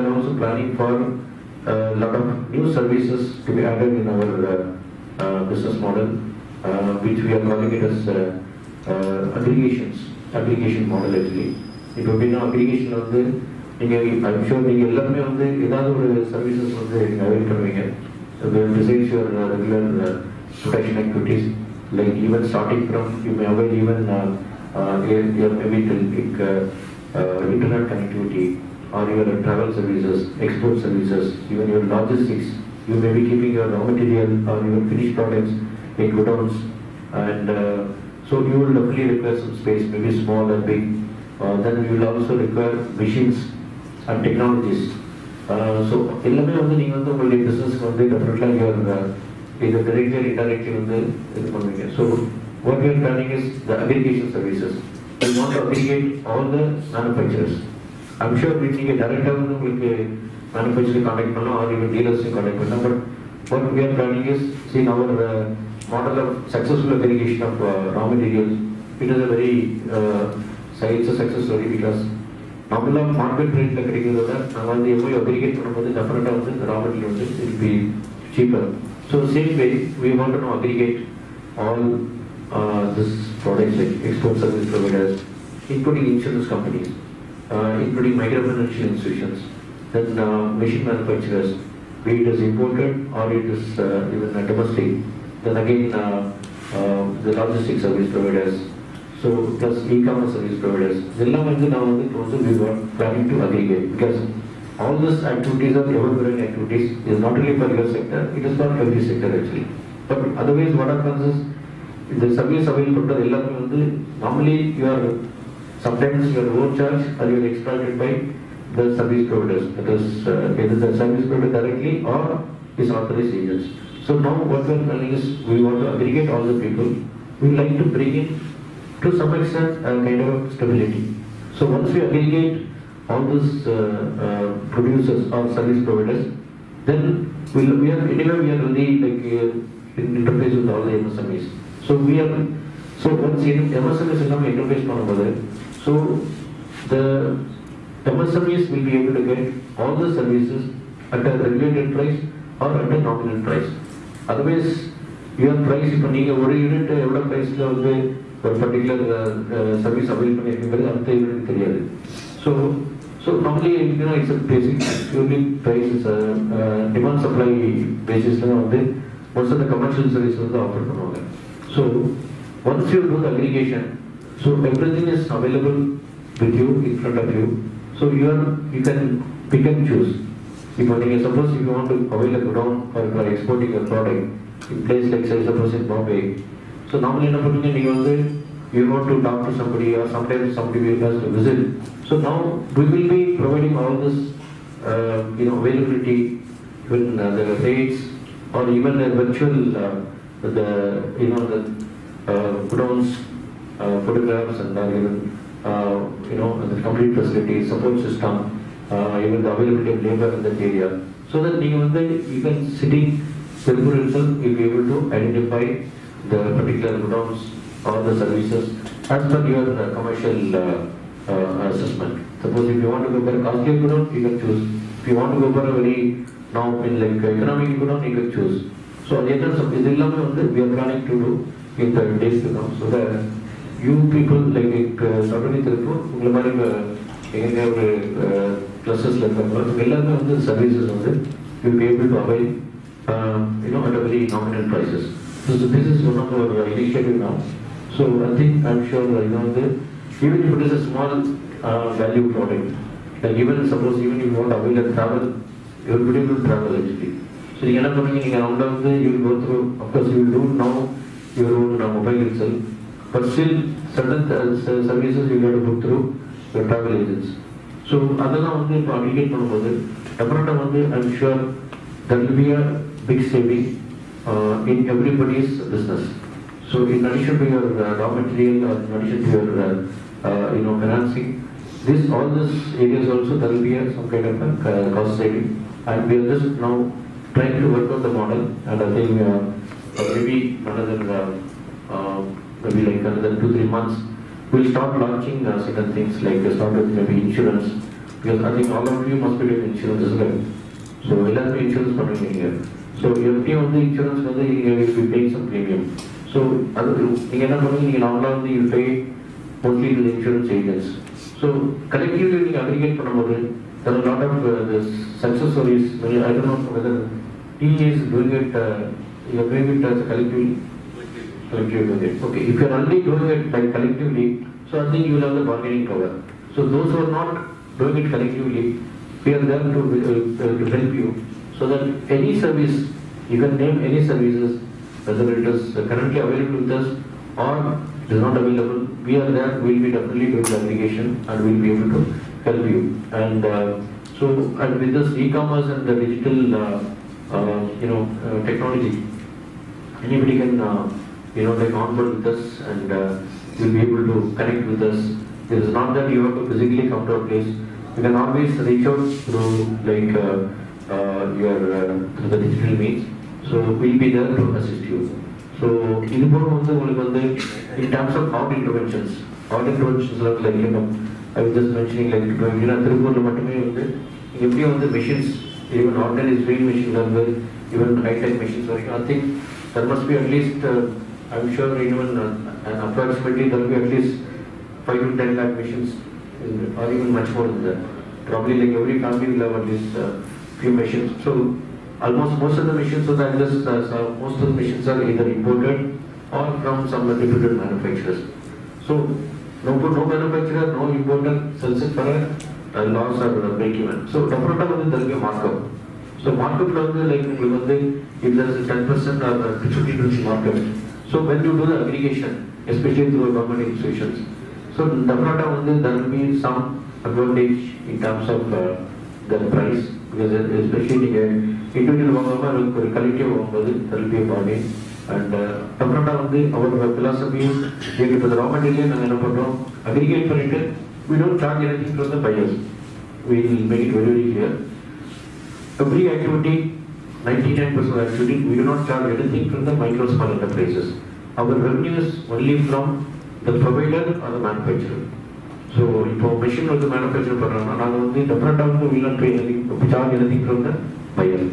are also planning for a lot of new services to be added in our business model, which we are calling it as aggregation model actually. It will be now aggregation வந்து I'm sure நீங்கள் எல்லாருமே வந்து ஏதாவது ஒரு services வந்து avail பண்ணுவீங்க. Besides your regular protection activities, like even starting from, you may avail even your maybe internet connectivity, or your travel services, export services, even your logistics. You may be keeping your raw material or your finished products in godowns, and so you will definitely require some space, maybe small or big. Then you will also require machines and technologies. So எல்லாமே வந்து நீங்கள் வந்து உங்களுடைய பிஸ்னஸ்க்கு வந்து டெஃபினெட்லாக either directly or indirectly வந்து இது பண்ணுவீங்க. So what we are planning is the aggregation services. We want to aggregate all the manufacturers. I'm sure we need a director வந்து உங்களுக்கு manufacturing contact பண்ணலாம், or even dealers contact பண்ணலாம். But what we are planning is, see our model of successful aggregation of raw materials. It is a very it's a success story, because நம்மளாம் market ரேட்டில் கிடைக்கிறத நாங்கள் வந்து எப்போயும் aggregate பண்ணும்போது டெஃபினட்டாக வந்து இந்த ரா மெட்டீரியல் வந்து it be cheaper. So same way we want to aggregate all this products like export service providers, including insurance companies, including microfinance institutions, then machine manufacturers, be it is imported or it is even domestic. Then again the logistics service providers. So plus e-commerce service providers. இதெல்லாம் வந்து நான் வந்து இப்போ வந்து we were planning to aggregate because all these activities are ever-growing activities. It is not only for your sector, it is for every sector actually. But otherwise what happens is the service available to எல்லாமே வந்து normally you are sometimes you are overcharged or you are exploited by the service providers. That is either the service provider directly or his authorized agents. So now what we are planning is we want to aggregate all the people. We like to bring in to some extent a kind of stability. So once we aggregate all these producers or service providers, then we are anyway we are really like in interface with all the MSMEs. So once MSMEs எல்லாமே interface பண்ணும்போது, so the MSMEs will be able to get all the services at a regulated price or at a nominal price. Otherwise, your price இப்போ நீங்க ஒரு unit எவ்வளவு பிரைஸ்ல வந்து ஒரு particular service avail பண்ணிருக்கீங்கிறது அடுத்த யூனிட் தெரியாது. So normally it's a basic purely price is demand supply basisல வந்து most of the commercial service வந்து ஆஃபர் பண்ணுவாங்க. So once you do the aggregation, so everything is available with you in front of you. So you can pick and choose. இப்போ நீங்க suppose if you want to avail a godown or you are exporting a product in place like say suppose in Bombay, so normally என்ன பண்ணுவீங்க நீங்க வந்து you want to talk to somebody or sometimes somebody will ask to visit. So now we will be providing all this availability, even the rates or even the virtual the godowns photographs and even the complete facility support system, even the availability of labor in that area, so that even sitting Tirupur itself will be able to identify the particular godowns or the services as per your commercial assessment. Suppose if you want to go for a costly godown, you can choose. If you want to go for a very now in like economic godown, you can choose. So the other is we are planning to do in the days to come, so that you people like not only Tirupur, உங்களை மாதிரி எங்க ஒரு கிளஸ்டர்ஸ்ல இருக்கிறவங்க எல்லாருமே வந்து services வந்து will be able to avail at a very nominal prices. So this is one of our initiative now. So I think I'm sure even if it is a small value product, like suppose if you want to avail a travel, everybody will travel actually. So you can you will go through, of course you will do now your own mobile itself, but still certain services you have to book through your travel agents. So அதெல்லாம் வந்து இப்போ அப்ளிகேட் பண்ணும்போது டெஃபினட்டாக I'm sure there will be a big saving in everybody's business. So in addition to your raw material or in addition to your financing, all these areas also there will be some kind of cost saving, and we are just now trying to work out the model, and I think maybe another 2-3 months we'll start launching certain things like start with maybe insurance, because I think all of you must be doing insurance as well. So எல்லாருமே insurance பண்ணுவீங்க. So every on the insurance you will be paying some premium. So அது நீங்க என்ன பண்ணுவீங்க, நீங்க நார்மலா வந்து you pay mostly to the insurance agents. So collectively நீங்க aggregate பண்ணும்போது there are a lot of success stories. I don't know whether he is doing it, you are doing it as a collectively. Okay, if you are only doing it by collectively, so I think you will have the bargaining power. So those who are not doing it collectively, we are there to help you, so that any service, you can name any services, whether it is currently available with us or it is not available, we are there, we will be definitely doing the aggregation and we will be able to help you. And and with this e-commerce and the digital technology, anybody can like onboard with us and will be able to connect with us. It is not that you have to physically come to a place. You can always reach out through like through the digital means. So we'll be there to assist you. So in terms of art interventions are like I was just mentioning like Tirupur the machines, even ordinary swing machines are there, even high-tech machines are. I think there must be at least I'm sure even approximately there will be at least 5 to 10 lakh machines, or even much more than that. Probably like every family will have at least few machines. So almost most of the machines, so that most of the machines are either imported or from some reputed manufacturers. So no manufacturer, no importer sells it for a loss or a break even. So definitely there will be a markup. So markup like if there is a 10% or a 15% markup. So when you do the aggregation, especially through government institutions, so definitely there will be some advantage in terms of the price, because especially individual collective there will be a bargain. And definitely our philosophy is if the raw material aggregate for it, we don't charge anything from the buyers. We will make it very clear. Every activity, 99% of activity, we do not charge anything from the micro small enterprises. Our revenue is only from the provider or the manufacturer. So if a machine was the manufacturer, definitely we will not pay anything, charge anything from the buyer.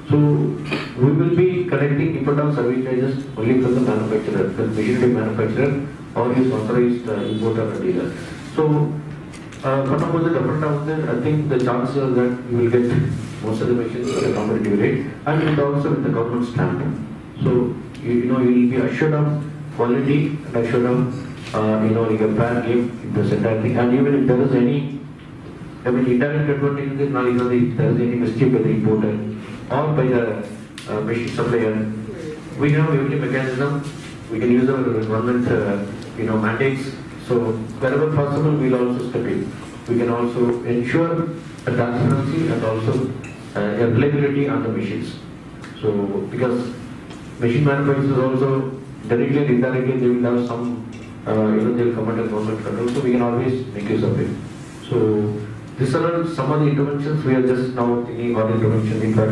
So we will be collecting input of service charges only from the manufacturer, the machinery manufacturer or his authorized importer or dealer. So I think the chances that you will get most of the machines at a competitive rate, and also with the government stamp. So you will be assured of quality and assured of like a brand name in this entire thing. And even if there is any, indirect advantage in this, if there is any mistake by the importer or by the machine supplier, we have every mechanism. We can use our government mandates. So wherever possible, we will also step in. We can also ensure a transparency and also a reliability on the machines. So because machine manufacturers also directly and indirectly they will have some they will come under government control. So we can always make use of it. So these are some of the interventions we are just now thinking about intervention. In fact,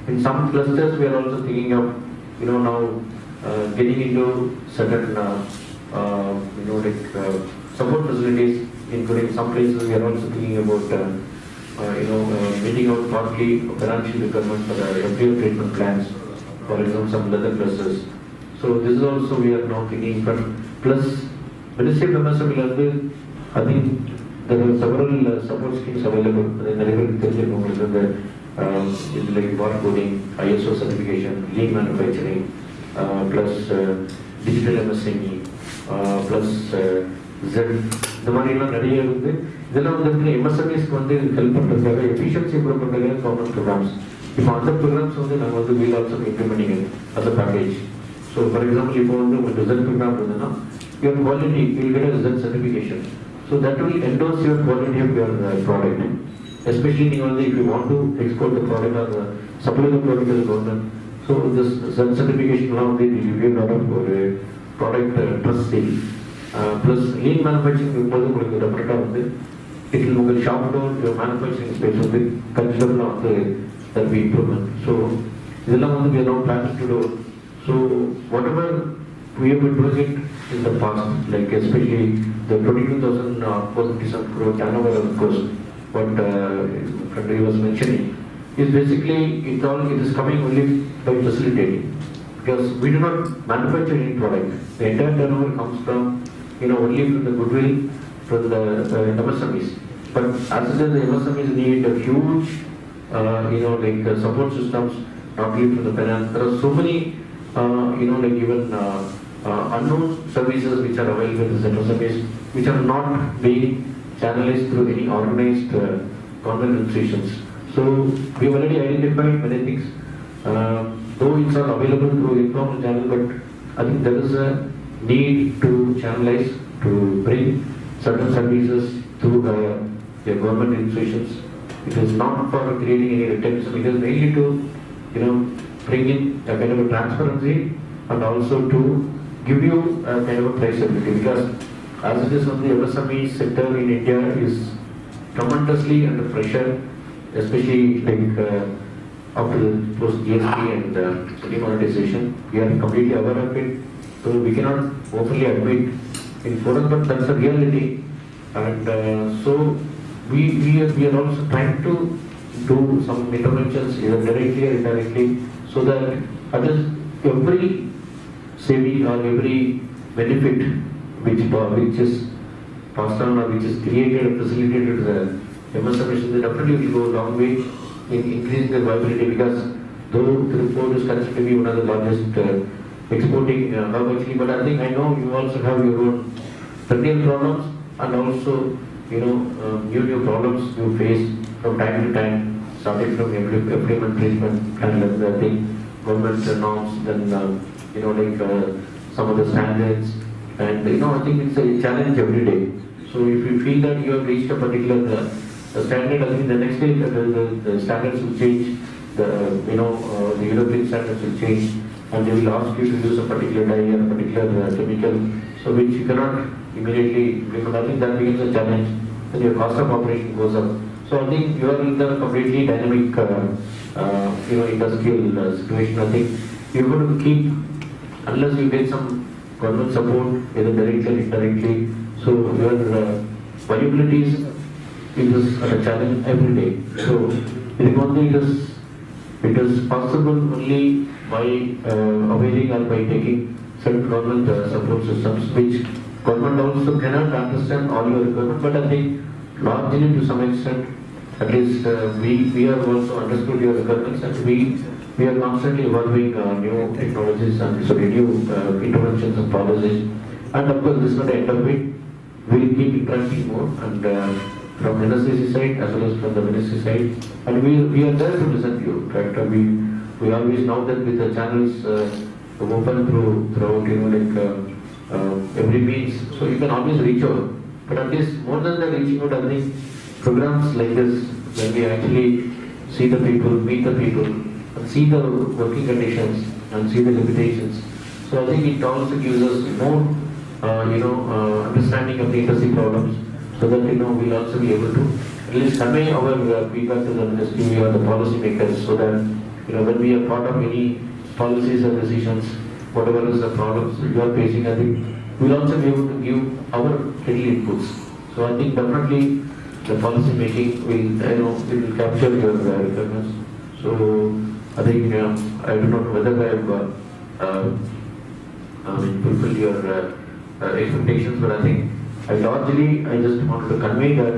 in some clusters we are also thinking of now getting into certain support facilities, including some places we are also thinking about meeting out partly financial requirements for the FPO treatment plants, for example some leather clusters. So this is also we are now thinking, but plus Ministry of MSME, I think there are several support schemes available. It's like barcoding, ISO certification, lean manufacturing, plus digital MSME, plus Z. The money not ready. Then on the MSMEs help பண்ணுறதுக்காக efficiency improve பண்ணுறதுக்காக government programs. If other programs we will also be implementing it as a package. So for example, if you Z program your quality, you will get a Z certification. So that will endorse your quality of your product. Especially if you want to export the product or supply the product to the government. So this Z certification now they will give you a lot of product trust seal. Plus lean manufacturing it will shop down your manufacturing space with the considerable of that we implement. So we are now planning to do. So whatever we have been doing it in the past, like especially the 22,457 crore turnover, of course, what he was mentioning, is basically it is coming only by facilitating. Because we do not manufacture any product. The entire turnover comes from only from the goodwill from the MSMEs. But as it is, the MSMEs need a huge support systems, not only from the finance. There are so many even unknown services which are available in the MSMEs, which are not being channelized through any organized government institutions. So we have already identified many things. Though it's not available through informal channel, but I think there is a need to channelize, to bring certain services through the government institutions. It is not for creating any retention, it is mainly to bring in a kind of a transparency and also to give you a kind of a price stability. Because as it is on the MSME sector in India is tremendously under pressure, especially after the post GST and demonetization. We are completely aware of it, so we cannot openly admit in forum, but that's a reality. And so we are also trying to do some interventions either directly or indirectly, so that at least every saving or every benefit which is passed on or which is created and facilitated to the MSMEs, they definitely will go a long way in increasing their viability. Because though Tirupur is considered to be one of the largest exporting hub actually, but I think I know you also have your own perennial problems and also, new problems you face from time to time, starting from employment treatment and the thing, government norms, then some of the standards, and I think it's a challenge every day. So if you feel that you have reached a particular standard, I think the next day the standards will change, the European standards will change, and they will ask you to use a particular dye or a particular chemical, so which you cannot immediately implement. I think that becomes a challenge, and your cost of operation goes up. So I think you are in the completely dynamic, industrial situation. I think you're going to keep, unless you get some government support, either directly or indirectly. So your viability is a challenge every day. So I think only it is possible only by availing or by taking certain government support systems, which government also cannot understand all your requirements. But I think largely to some extent, at least we have also understood your requirements, and we are constantly evolving new technologies and so new interventions and policies. And of course, this is not the end of it. We will keep interacting more, and from the NSCC side as well as from the ministry side, and we are there to listen to you. Right? We always know that with the channels open throughout, every means, so you can always reach out. But at least more than the reaching out, I think programs like this, when we actually see the people, meet the people, and see the working conditions and see the limitations. So I think it also gives us more, understanding of the industry problems, so that we'll also be able to at least convey our feedback to the ministry or the policy makers, so that when we are part of any policies or decisions, whatever is the problems you are facing, I think we'll also be able to give our little inputs. So I think definitely the policy making will capture your requirements. So I think I do not know whether I have fulfilled your expectations, but I think I just wanted to convey that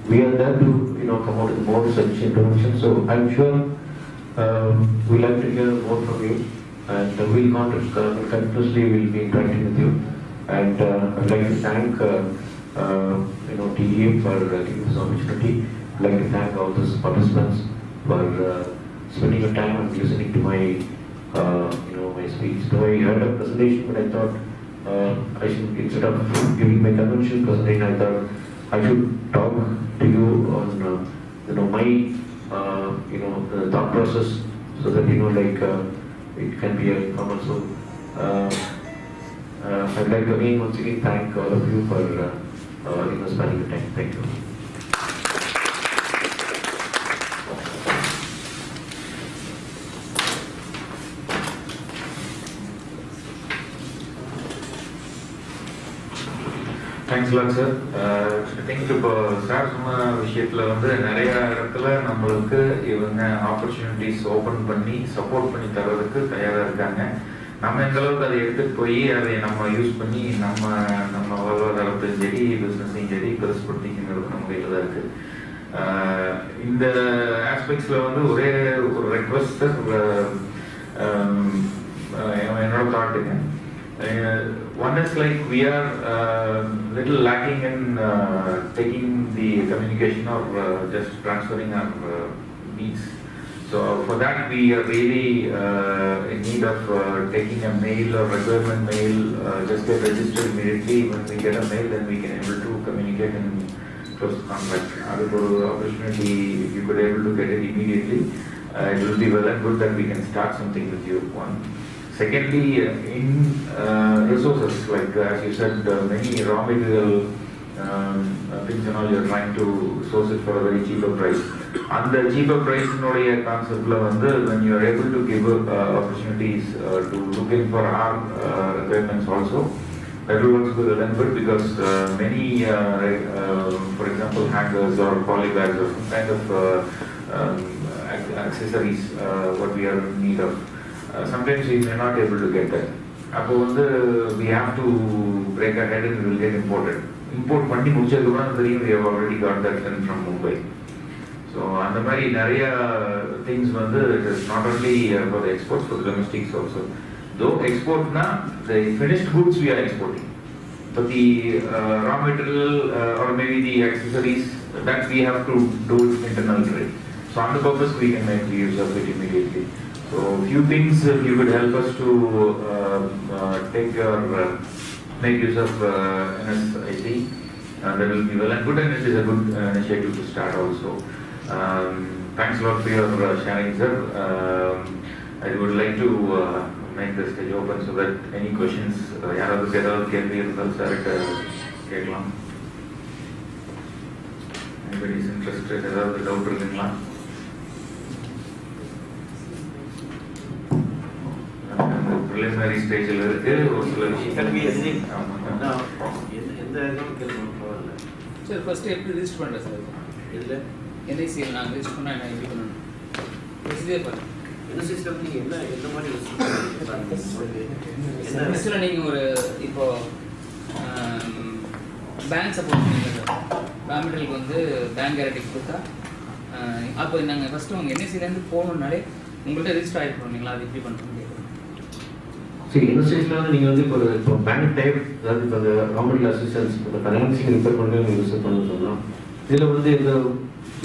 we are there to come out with more such interventions. So I'm sure we'd like to hear more from you, and we'll continuously will be interacting with you. And I'd like to thank TDA for giving this opportunity. I'd like to thank all the participants for spending your time and listening to my my speech. So I heard a presentation, but I thought I should, instead of giving my conventional presentation, I thought I should talk to you on my the thought process, so that it can be a informal. So I'd like to once again thank all of you for spending the time. Thank you. Thanks lot sir. I think இப்போ sir சொன்ன விஷயத்தில் நிறைய இடத்துல நம்மளுக்கு இவங்க opportunities open பண்ணி support பண்ணி தர்றதுக்கு தயாராக இருக்காங்க. நம்ம எந்த அளவுக்கு அதை எடுத்துகிட்டு போய் அதை நம்ம யூஸ் பண்ணி நம்ம வாழ்வாதாரத்தையும் சரி பிஸ்னஸையும் சரி பெருசுப்படுத்திக்கிறது நம்ம கையில் தான் இருக்குது. இந்த ஆஸ்பெக்ட்ஸில் ஒரே ஒரு ரெக்வஸ்ட் என்னோட தாட்டுங்க. One is we are little lacking in taking the communication or just transferring our needs. So for that we are really in need of taking a mail or requirement mail, just get registered immediately. When we get a mail, then we can able to communicate and close contact. Other opportunity, if you could able to get it immediately, it will be well and good that we can start something with you. One. Secondly, in resources, as you said, many raw material things and all, you're trying to source it for a very cheaper price. And the cheaper price concept, when you are able to give opportunities to look in for our requirements also, that will also be well and good, because many, for example, hangers or polybags or some kind of accessories, what we are in need of. Sometimes we may not able to get that. Appo we have to break ahead and we will get imported. Import பண்ணி முடிச்சதுக்கு தெரியும் we have already got that from Mumbai. So அந்த மாதிரி நிறைய things it is not only for the exports, for the domestics also. Though export the finished goods we are exporting. but the raw material or maybe the accessories, that we have to do internal trade. So on the purpose we can make use of it immediately. So few things if you could help us to make use of NSIC, that will be well and good, and it is a good initiative to start also. Thanks a lot for your sharing, sir. I would like to make the stage open so that any questions, யாராவது ஏதாவது கேள்வி இருந்தால் சார்கிட்ட கேட்கலாம். Anybody is interested, ஏதாவது doubt இருக்குங்களா? preliminary ஸ்டேஜில் இருக்கு ஒரு சில விஷயம். சார் ஃபர்ஸ்ட் எப்படி ரிஜிஸ்டர் பண்ணுறேன் சார்? இதில் என்ஐசியில் நான் ரிஜிஸ்டர் பண்ணால் என்ன எப்படி பண்ணணும்? ப்ரொசீஜர் பாருங்கள். என்சிசியில் நீங்கள் என்ன மாதிரி ஃபஸ்ட்டில் நீங்கள் ஒரு இப்போ பேங்க் சப்போர்ட் பண்ணுங்க சார். பேமெண்ட்டுக்கு வந்து பேங்க் கேரண்டி கொடுத்தா அப்போ நாங்கள் ஃபஸ்ட்டு உங்கள் என்ஐசிலேருந்து போகணுன்னாலே உங்கள்கிட்ட ரிஜிஸ்டர் ஆகிட்டு போனீங்களா? அது எப்படி பண்ணுறோம்? சரி, இன்வெஸ்டேஷனில் வந்து நீங்கள் வந்து இப்போ பேங்க் டைப், அதாவது இப்போ அந்த கவர்மெண்ட் அசிஸ்டன்ஸ், இப்போ ஃபைனான்சிங் ரிப்பேர் பண்ணுறது நீங்கள் ரிஜிஸ்டர் பண்ணணும்னு சொன்னால் இதில் வந்து இந்த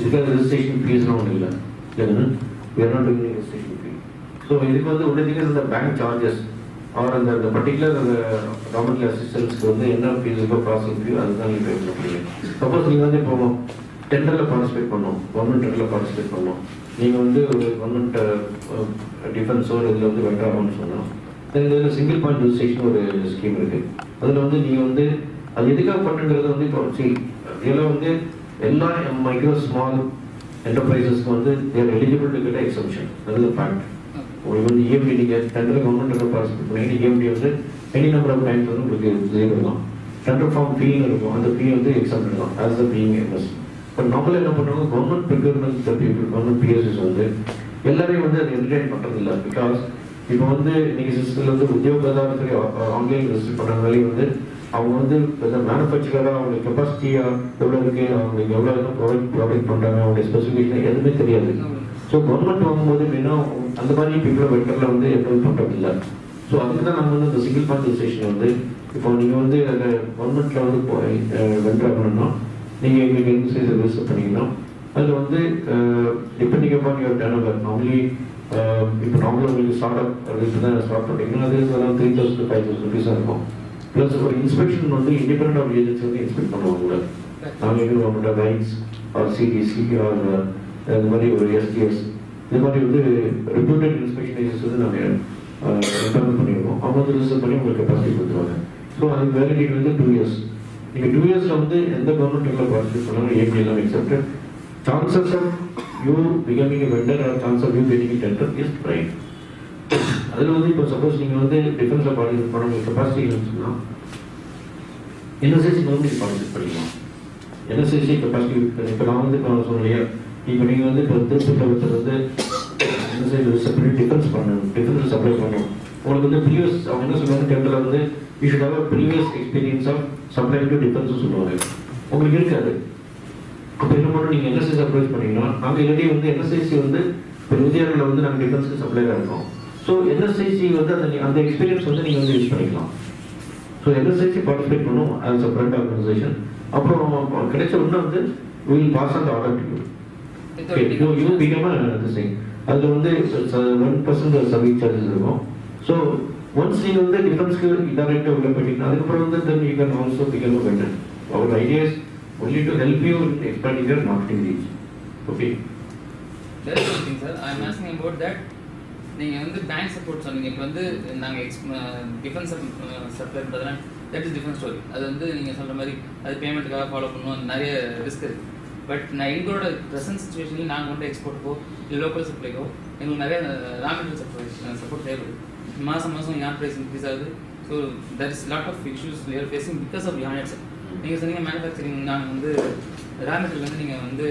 இதுக்காக ரெஜிஸ்ட்ரேஷன் ஃபீஸ்லாம் ஒன்றும் இல்லை. இல்லைங்க, we are not doing registration fee. So இதுக்கு வந்து ஒன்றுக்கு இந்த பேங்க் சார்ஜஸ் ஆர் அந்த பர்டிகுலர் அந்த கவர்மெண்ட் அசிஸ்டன்ஸ்க்கு வந்து என்ன ஃபீஸ் இருக்கோ ப்ராசஸிங் ஃபீ அதுதான் நீங்கள் பே பண்ண முடியும். சப்போஸ் நீங்கள் வந்து இப்போ டெண்டரில் பார்ட்டிசிபேட் பண்ணணும், கவர்மெண்ட் டெண்டரில் பார்ட்டிசிபேட் பண்ணணும், நீங்கள் வந்து ஒரு கவர்மெண்ட் டிஃபென்ஸோ இதில் வந்து வெண்டர் ஆகும்னு சொன்னால் இதில் சிங்கிள் பாயிண்ட் ரெஜிஸ்ட்ரேஷன் ஒரு ஸ்கீம் இருக்குது. அதில் வந்து நீங்கள் வந்து அது எதுக்காக பண்ணுங்கிறது வந்து இப்போ இதில் வந்து எல்லா மைக்ரோ ஸ்மால் என்டர்பிரைசஸ்க்கு வந்து தேர் எலிஜிபிள் டு கெட் எக்ஸம்ஷன். அது ஃபேக்ட். உங்களுக்கு வந்து இஎம்டி நீங்கள் டெண்டரில் கவர்மெண்ட் பார்ட்டிசிபேட் பண்ணி இஎம்டி வந்து எனி நம்பர் ஆஃப் டைம்ஸ் வந்து உங்களுக்கு ஜீரோ இருக்கும். டெண்டர் ஃபார்ம் ஃபீன்னு இருக்கும், அந்த ஃபீ வந்து எக்ஸாம் இருக்கும் ஆஸ் த பீயிங் எம்எஸ். இப்போ நம்மள என்ன பண்ணுறாங்க, கவர்மெண்ட் ப்ரிக்யூர்மெண்ட் பீப்புள், கவர்மெண்ட் பிஎஸ்எஸ் வந்து எல்லாரையும் வந்து அதை என்டர்டைன் பண்ணுறதில்ல. பிகாஸ் இப்போ வந்து நீங்கள் சிஸ்டத்தில் வந்து உத்தியோகதாரத்துக்கு ஆன்லைன் ரெஜிஸ்டர் பண்ணுறதுனாலே வந்து அவங்க வந்து மேனுஃபேக்சராக அவங்க கெப்பாசிட்டியாக எவ்வளோ இருக்குது, அவங்களுக்கு எவ்வளோ ப்ரொவைட் பண்ணுறாங்க, அவங்க ஸ்பெசிஃபிகேஷன் எதுவுமே தெரியாது. ஸோ கவர்மெண்ட் வாங்கும்போது எப்படின்னா அந்த மாதிரி பீப்புளை வெண்டரில் வந்து என்ரோல் பண்ணுறதில்ல. ஸோ அதுக்கு தான் நம்ம வந்து இந்த சிங்கிள் பாயிண்ட் ரெஜிஸ்ட்ரேஷன் வந்து இப்போ நீங்கள் வந்து அந்த கவர்மெண்ட்டில் வந்து வெண்டர் பண்ணணும்னா நீங்கள் எங்களுக்கு என்சிசி ரெஜிஸ்டர் பண்ணிங்கன்னா அதில் வந்து depending upon your turn over normally இப்போ நார்மலாக உங்களுக்கு ஸ்டார்ட் அப் அப்படின்னு தான் ஸ்டார்ட் பண்ணிங்கன்னா அது 3,000 to 5,000 rupees இருக்கும். ப்ளஸ் ஒரு இன்ஸ்பெக்ஷன் வந்து இண்டிபெண்ட் ஆஃப் ஏஜென்சி வந்து இன்ஸ்பெக்ட் பண்ணுவாங்க கூட. நாங்கள் எங்கே government banks or CDC or இந்த மாதிரி ஒரு எஸ்டிஎஸ் இது மாதிரி வந்து ரெப்யூட்டட் இன்ஸ்பெக்ஷன் ஏஜென்சி வந்து நாங்கள் இம்ப்ளிமெண்ட் பண்ணிடுவோம். அவங்க வந்து ரிஜிஸ்டர் பண்ணி உங்களுக்கு கெப்பாசிட்டி கொடுத்துருவாங்க. ஸோ அதுக்கு வேலிடிட்டி வந்து 2 years. நீங்கள் 2 years வந்து எந்த கவர்மெண்ட்டில் பார்ட்டிசிபேட் பண்ணாலும் ஏபி எல்லாம் exempted. Chances of you becoming a vendor or chance of you getting tender is right. அதில் வந்து இப்போ சப்போஸ் நீங்கள் வந்து டிஃபென்ஸில் பார்ட்டிசிபேட் பண்ண உங்களுக்கு கெப்பாசிட்டி இருந்துச்சுன்னா என்எஸ்எஸ்சி வந்து நீங்கள் பார்ட்டிசிபேட் பண்ணிக்கலாம். என்எஸ்எஸ்சி கெப்பாசிட்டி இப்போ நான் வந்து இப்போ சொல்லலையா, இப்போ நீங்கள் வந்து இப்போ திருப்பூர் ஒருத்தர் வந்து என்எஸ்ஐ ரிஜிஸ்டர் பண்ணி டிஃபென்ஸ் பண்ணணும், டிஃபென்ஸில் சப்ளை பண்ணணும். உங்களுக்கு வந்து ப்ரீவியஸ் அவங்க என்ன சொல்லுவாங்க, டெண்டரில் வந்து you should have previous experience of supply to defence சொல்லுவாங்க. உங்களுக்கு இருக்காது. அப்போ என்ன பண்ணணும், நீங்கள் என்எஸ்எஸ் அப்ரோச் பண்ணிங்கன்னா நாங்கள் இல்லாட்டி வந்து என்எஸ்ஐசி வந்து இப்போ இந்தியாவில் வந்து நாங்கள் டிஃபென்ஸுக்கு சப்ளையாக இருக்கோம். ஸோ என்எஸ்ஐசி வந்து அந்த எக்ஸ்பீரியன்ஸ் வந்து நீங்கள் வந்து யூஸ் பண்ணிக்கலாம். ஸோ என்எஸ்ஐசி பார்ட்டிசிபேட் பண்ணும் ஆஸ் அ ஃப்ரெண்ட் ஆர்கனைசேஷன். அப்புறம் கிடைச்ச உடனே வந்து will pass on the order to you become this thing. அதில் வந்து 1% சர்வீஸ் சார்ஜஸ் இருக்கும். ஸோ ஒன்ஸ் நீங்கள் வந்து டிஃபென்ஸ்க்கு இன்டெரக்டாக உள்ள போயிட்டீங்கன்னா அதுக்கப்புறம் வந்து then you can also become a vendor. Our ideas only to help you in expanding your marketing reach. Okay. There is something, sir. I am asking about that. நீங்கள் வந்து பேங்க் சப்போர்ட் சொன்னீங்க. இப்போ வந்து நாங்கள் டிஃபென்ஸ் சப்ளை பண்ணுறதுனா that is different story. அது வந்து நீங்கள் சொல்கிற மாதிரி அது பேமெண்ட்டுக்காக ஃபாலோ பண்ணுவோம், நிறைய ரிஸ்க் இருக்குது. பட் நான் எங்களோட ப்ரெசன்ட் சுச்சுவேஷனில் நாங்கள் வந்து எக்ஸ்போர்ட்டுக்கோ இல்லை லோக்கல் சப்ளைக்கோ எங்களுக்கு நிறைய ரா மெட்டீரியல் சப்போர்ட் தேவைப்படுது. மாதம் யான் ப்ரைஸ் இன்க்ரீஸ் ஆகுது. So that is lot of issues we are facing because of yarn it's. நீங்கள் சொன்னீங்க மேனுஃபேக்சரிங் நாங்கள் வந்து ரா மெட்டீரியல் வந்து நீங்கள் வந்து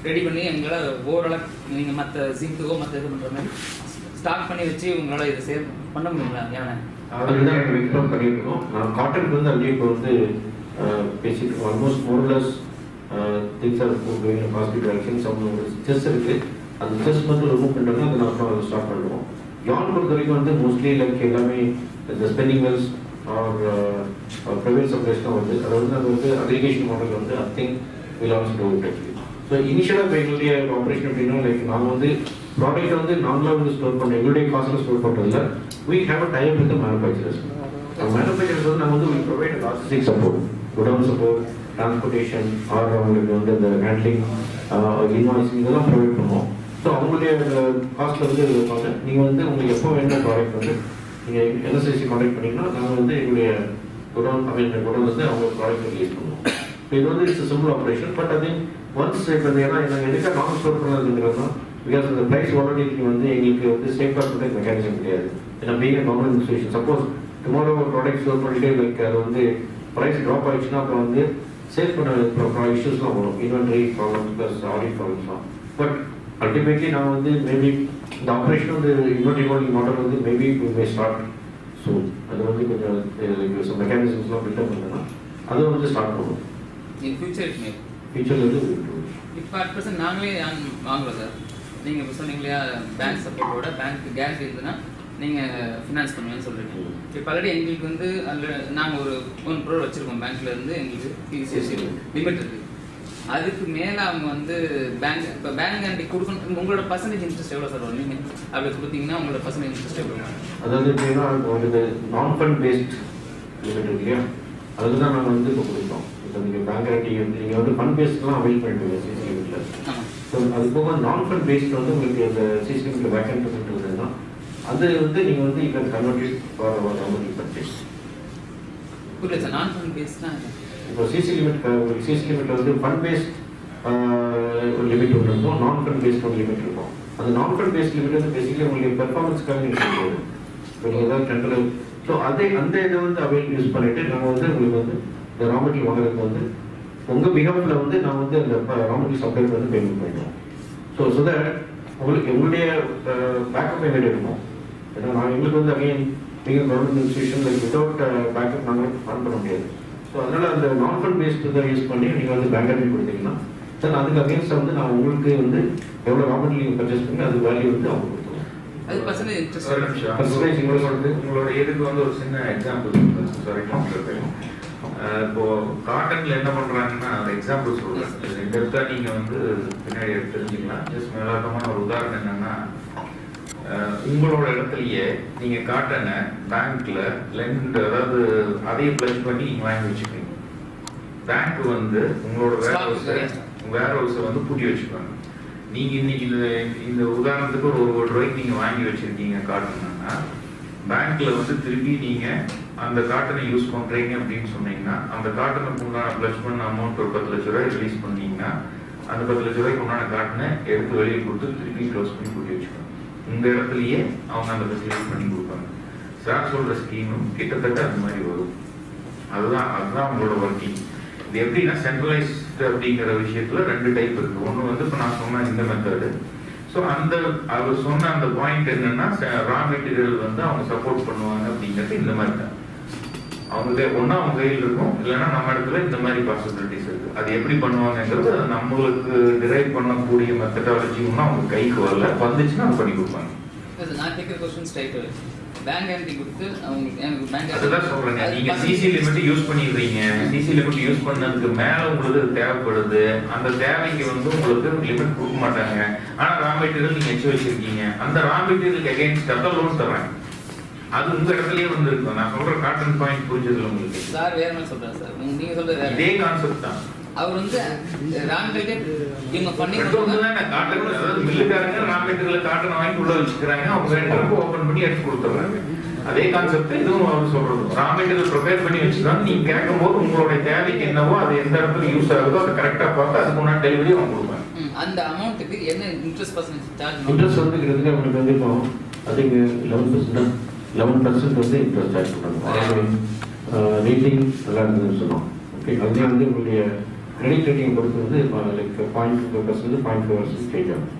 ரெடி பண்ணி எங்களால் ஓவராலாக நீங்கள் மற்ற ஜிங்க்குக்கோ மற்ற இது பண்ணுற மாதிரி ஸ்டாக் பண்ணி வச்சு உங்களால் இதை சேவ் பண்ண முடியுங்களா? யானை அதுதான் நாங்கள் எக்ஸ்ப்ளோர் பண்ணியிருக்கோம். நான் காட்டனுக்கு வந்து அப்படியே இப்போ வந்து பேசிட்டு almost more less things are positive direction. Some cess இருக்குது, அந்த செஸ் மட்டும் ரிமூவ் பண்ணுறோன்னா அதை நான் அப்புறம் ஸ்டார்ட் பண்ணுவோம். யான் பொறுத்த வரைக்கும் வந்து மோஸ்ட்லி லைக் எல்லாமே இந்த ஸ்பென்னிங் வெல்ஸ் or private suppliers வந்து அது வந்து aggregation model வந்து I think will also do it actually. So initially எங்களுடைய operation அப்படின்னா லைக் நாங்கள் வந்து ப்ராடக்ட் வந்து நாங்களாக வந்து ஸ்டோர் பண்ணோம், எங்களுடைய காஸ்ட்டில் ஸ்டோர் பண்ணுறதில்ல. we have a tie-up with the manufacturers. Manufacturers வந்து நாங்கள் வந்து we provide logistic support, godown support, transportation or அவங்களுக்கு வந்து இந்த ஹேண்ட்லிங், இன்வாய்ஸிங் இதெல்லாம் ப்ரொவைட் பண்ணுவோம். ஸோ அவங்களுடைய காஸ்ட்டில் வந்து இருப்பாங்க. நீங்கள் வந்து உங்களுக்கு எப்போ வேணும் ப்ராடக்ட் வந்து நீங்கள் என்எஸ்ஐசி கான்டாக்ட் பண்ணிங்கன்னா நாங்கள் வந்து எங்களுடைய குடோன் வந்து அவங்க ப்ராடக்ட் ரிலீஸ் பண்ணுவோம். இது வந்து இட்ஸ் சிம்பிள் ஆப்ரேஷன். பட் அது ஒன்ஸ் இப்போ ஏன்னா நாங்கள் எதுக்காக நான் ஸ்டோர் பண்ணதுங்கிறதுனா பிகாஸ் அந்த ப்ரைஸ் வாலட்டிலிட்டி வந்து எங்களுக்கு வந்து சேஃப் காஸ்ட் மெக்கானிசம் கிடையாது. ஏன்னா being government institution suppose tomorrow ஒரு ப்ராடக்ட் ஸ்டோர் பண்ணிட்டு லைக் அது வந்து ப்ரைஸ் ட்ராப் ஆகிடுச்சுன்னா அப்புறம் வந்து சேவ் பண்ண இஷ்யூஸ்லாம் வரும், இன்வென்ட்ரி ப்ராப்ளம்ஸ் ப்ளஸ் ஆடிட் ப்ராப்ளம்ஸ்லாம். பட் அல்டிமேட்லி நான் வந்து மேபி இந்த ஆப்ரேஷன் வந்து இன்வென்ட்ரி ஹோல்டிங் மாடல் வந்து மேபி மே ஸ்டார்ட். ஸோ அது வந்து கொஞ்சம் மெக்கானிசம்ஸ்லாம் பில்டப் பண்ணா அதை வந்து ஸ்டார்ட் பண்ணுவோம். இன் ஃபியூச்சர் ஃபியூச்சரில் வந்து இப்போ அட் ப்ரெசென்ட் நாங்களே வாங்குறோம் சார். நீங்கள் இப்போ சொன்னீங்க இல்லையா பேங்க் சப்போர்ட்டோட பேங்க் கேரண்டி இருந்ததுன்னா நீங்கள் ஃபினான்ஸ் பண்ணுவேன்னு சொல்கிறீங்க. இப்போ ஆல்ரெடி எங்களுக்கு வந்து அதில் நாங்கள் ஒரு 1 crore வச்சுருக்கோம் பேங்க்கில் இருந்து எங்களுக்கு பிசிஎஸ்சி லிமிட் இருக்குது. அதுக்கு மேலே அவங்க வந்து பேங்க் இப்போ பேங்க் கேரண்டி கொடுக்கணும். உங்களோட பர்சன்டேஜ் இன்ட்ரெஸ்ட் எவ்வளோ சார் வரும்? நீங்கள் அப்படி கொடுத்தீங்கன்னா உங்களோட பர்சன்டேஜ் இன்ட்ரெஸ்ட் எவ்வளோ? அதாவது எப்படின்னா உங்களுக்கு நான் ஃபண்ட் பேஸ்ட் லிமிட் இருக்கு இல்லையா, அதுக்கு தான் நாங்கள் வந்து இப்போ கொடுக்குறோம். இப்போ நீங்கள் பேங்க் கேரண்டி வந்து நீங்கள் வந்து ஃபண்ட் பேஸ்ட்லாம் அவைல் பண்ணிடுவீங்க சிசி லிமிட்டில். ஸோ அது போக நான் ஃபண்ட் பேஸ்ட் வந்து உங்களுக்கு அந்த சிசி லிமிட்டில் வேக்கண்ட் பண்ணுறதுன்னா அது வந்து நீங்கள் வந்து இப்போ கன்வெர்ட் ஃபார் கவர்மெண்ட் பர்ச்சேஸ். புரியல சார். நான் ஃபண்ட் பேஸ்ட்னா இப்போ சிசி லிமிட் உங்களுக்கு சிசி லிமிட்டில் வந்து ஃபண்ட் பேஸ்ட் ஒரு லிமிட் ஒன்று இருக்கும், நான் ஃபண்ட் பேஸ்ட் ஒரு லிமிட் இருக்கும். அந்த நான் ஃபண்ட் பேஸ்ட் லிமிட் வந்து பேசிக்கலி உங்களுக்கு பெர்ஃபார்மன்ஸ்க்காக நீங்கள் சொல்லுவோம் நீங்கள் ஏதாவது டெண்டர். ஸோ அந்த இதை வந்து அவைல் யூஸ் பண்ணிவிட்டு நாங்கள் வந்து உங்களுக்கு வந்து இந்த ரா மெட்டீரியல் வாங்குறதுக்கு வந்து உங்கள் பிஹாஃபில் வந்து நான் வந்து அந்த ரா மெட்டீரியல் சப்ளைக்கு வந்து பேமெண்ட் பண்ணிடுவோம். ஸோ தட் உங்களுக்கு எங்களுடைய பேக்கப் பேமெண்ட் எடுக்கணும். ஏன்னா நான் எங்களுக்கு வந்து அகைன் நீங்கள் government institution like without backup நாங்கள் ரன் பண்ண முடியாது. ஸோ அதனால் அந்த நான் ஃபண்ட் பேஸ்ட் இதை யூஸ் பண்ணி நீங்கள் வந்து பேங்க் அட்மிட் கொடுத்தீங்கன்னா தென் அதுக்கு அகேன்ஸ்டாக வந்து நான் உங்களுக்கு வந்து எவ்வளோ ரா மெட்டீரியல் நீங்கள் பர்ச்சேஸ் பண்ணி அது வேல்யூ வந்து அவங்க கொடுத்துருவோம். அது பர்சன்டேஜ் இன்ட்ரெஸ்ட் உங்களோட இதுக்கு வந்து ஒரு சின்ன எக்ஸாம்பிள் சாரி இப்போ காட்டன்ல என்ன பண்றாங்கன்னா ஒரு எக்ஸாம்பிள் சொல்றேன். இந்த இடத்துல நீங்க வந்து பின்னாடி தெரிஞ்சுக்கலாம். ஜஸ்ட் மேலோட்டமான ஒரு உதாரணம் என்னன்னா உங்களோட இடத்துலயே நீங்க காட்டனை பேங்க்ல லெண்ட் அதாவது அதையும் பிளஸ் பண்ணி நீங்க வாங்கி வச்சுப்பீங்க. பேங்க் வந்து உங்களோட வேர் ஹவுஸை வந்து பூட்டி வச்சுப்பாங்க. நீங்க இன்னைக்கு இந்த உதாரணத்துக்கு ஒரு 1 கோடி ரூபாய்க்கு நீங்க வாங்கி வச்சிருக்கீங்க காட்டன்னா பேங்க்ல வந்து திருப்பி நீங்க அந்த காட்டனை யூஸ் பண்றீங்க அப்படின்னு சொன்னீங்கன்னா அந்த காட்டனுக்கு உண்டான பிளஸ் பண்ண அமௌண்ட் ஒரு 10 லட்ச ரூபாய் ரிலீஸ் பண்ணீங்கன்னா அந்த 10 லட்ச ரூபாய்க்கு உண்டான காட்டனை எடுத்து வெளியே கொடுத்து திருப்பி க்ளோஸ் பண்ணி கூட்டி வச்சுக்கோங்க. இந்த இடத்துலயே அவங்க அந்த ஃபெசிலிட்டி பண்ணி கொடுப்பாங்க. சார் சொல்ற ஸ்கீமும் கிட்டத்தட்ட அந்த மாதிரி வரும். அதுதான் உங்களோட ஒர்க்கிங். இது எப்படின்னா சென்ட்ரலைஸ்ட் அப்படிங்கிற விஷயத்துல 2 டைப் இருக்கு. ஒன்று வந்து இப்போ நான் சொன்ன இந்த மெத்தடு. ஸோ அந்த அவர் சொன்ன அந்த பாயிண்ட் என்னன்னா ரா மெட்டீரியல் வந்து அவங்க சப்போர்ட் பண்ணுவாங்க அப்படிங்கிறது இந்த மாதிரி தான். அவங்க ஒன்னா அவங்க கையில் இருக்கும், இல்லைன்னா நம்ம இடத்துல இந்த மாதிரி பாசிபிலிட்டிஸ் இருக்கு. அது எப்படி பண்ணுவாங்கங்கிறது நம்மளுக்கு டிரைவ் பண்ணக்கூடிய மெத்தடாலஜி ஒன்றும் அவங்க கைக்கு வரல, வந்துச்சுன்னா அவங்க பண்ணி கொடுப்பாங்க. நான் கேட்குற கொஸ்டின் ஸ்ட்ரைட் பேங்க் கேரண்டி கொடுத்து அவங்களுக்கு எனக்கு பேங்க் அதுதான் சொல்றேங்க. நீங்க சிசி லிமிட் யூஸ் பண்ணிடுறீங்க. சிசி லிமிட் யூஸ் பண்ணதுக்கு மேல உங்களுக்கு தேவைப்படுது. அந்த தேவைக்கு வந்து உங்களுக்கு லிமிட் கொடுக்க மாட்டாங்க. ஆனா ரா மெட்டீரியல் நீங்க வச்சு வச்சிருக்கீங்க. அந்த ரா மெட்டீரியலுக்கு அகைன்ஸ்ட் லோன் தர்றாங்க. அது உங்க இடத்துலயே வந்து இருக்கும். நான் சொல்ற காட்டன் பாயிண்ட் புரிஞ்சதுல உங்களுக்கு சார் வேற என்ன சொல்றேன் சார், நீங்க சொல்றது இதே கான்செப்ட் தான். அவர் வந்து ராமெட்டீரியல் இவங்க பண்ணி காட்டன் அதாவது மில்லுக்காரங்க ரா மெட்டீரியல் காட்டன் வாங்கி உள்ள வச்சுக்கிறாங்க. அவங்க வேணும்னு ஓபன் பண்ணி எடுத்து கொடுத்துறாங்க. அதே கான்செப்ட் இதுவும் அவர் சொல்றது. ரா மெட்டீரியல் ப்ரிப்பேர் பண்ணி வச்சுதான் நீங்க கேட்கும்போது உங்களுடைய தேவைக்கு என்னவோ அது எந்த இடத்துல யூஸ் ஆகுதோ அதை கரெக்டா பார்த்து அதுக்கு முன்னாடி டெலிவரி அவங்க கொடுப்பாங்க. அந்த அமௌண்ட்டுக்கு என்ன இன்ட்ரெஸ்ட் பர்சன்டேஜ் சார்ஜ்? இன்ட்ரெஸ்ட் வந்து கிட்டத்தட்ட உங்களுக்கு வந்து இப்போ அதுக்கு 11% வந்து இன்ட்ரெஸ்ட் சார்ஜ் பண்ணுறாங்க. ரேட்டிங் நல்லா இருந்ததுன்னு சொல்லுவோம். ஓகே, அதுலேயே வந்து உங்களுடைய கிரெடிட் ரேட்டிங் பொறுத்து வந்து லைக் 0.5% 0.5% சேஞ்ச் ஆகும்.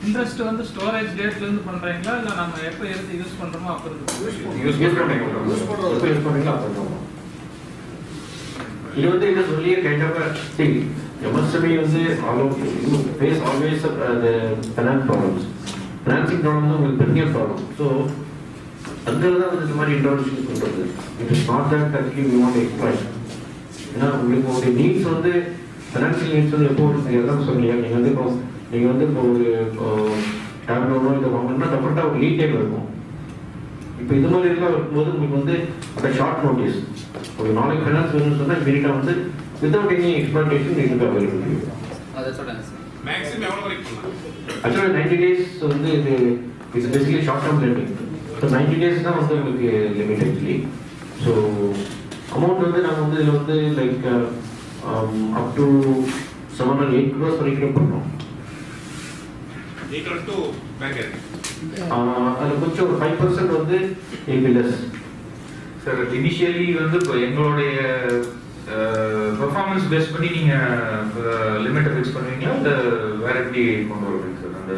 இன்ட்ரெஸ்ட் வந்து ஸ்டோரேஜ் டேட்ல இருந்து பண்றீங்களா இல்ல நம்ம எப்ப எடுத்து யூஸ் பண்றோமோ அப்ப இருக்கு யூஸ் பண்றீங்களா அப்ப இது வந்து என்ன சொல்லியே கேட்டப்ப சரி MSME வந்து face always the finance problems. Financing problem வந்து உங்களுக்கு பெரிய ப்ராப்ளம். ஸோ அதில் தான் இந்த மாதிரி இன்டர்வென்ஷன் பண்ணுறது. It is not that correctly we want explain. ஏன்னா உங்களுக்கு உங்களுடைய நீட்ஸ் வந்து ஃபினான்ஷியல் நீட்ஸ் வந்து எப்போ எல்லாம் சொன்னீங்க, நீங்கள் வந்து இப்போ ஒரு டேப்லோ இதை வாங்கணும்னா டெஃபரெண்டாக ஒரு லீட் டைம் இருக்கும். இப்போ இது மாதிரி எல்லாம் இருக்கும்போது உங்களுக்கு வந்து அந்த ஷார்ட் நோட்டீஸ் ஒரு நாளைக்கு ஃபைனான்ஸ் வேணும்னு சொன்னால் இமீடியட்டாக வந்து வித்தவுட் எனி எக்ஸ்பிளேஷன் இதுக்கு அவைலபிள். ஆக்சுவலாக 90 days வந்து இது it's basically short term lending. So 90 days தான் வந்து உங்களுக்கு லிமிட் ஆக்சுவலி. ஸோ அமௌண்ட் வந்து நாங்கள் வந்து இதில் வந்து like up to 7 or 8 crores வரைக்கும் பண்ணுறோம். அதில் கொஞ்சம் ஒரு 5% வந்து லெஸ். சார் இனிஷியலி வந்து இப்போ எங்களுடைய பெர்ஃபார்மன்ஸ் பேஸ் பண்ணி நீங்கள் லிமிட்டை ஃபிக்ஸ் பண்ணுவீங்களா இல்லை வேற எப்படி கொண்டு வருவீங்க சார்? அந்த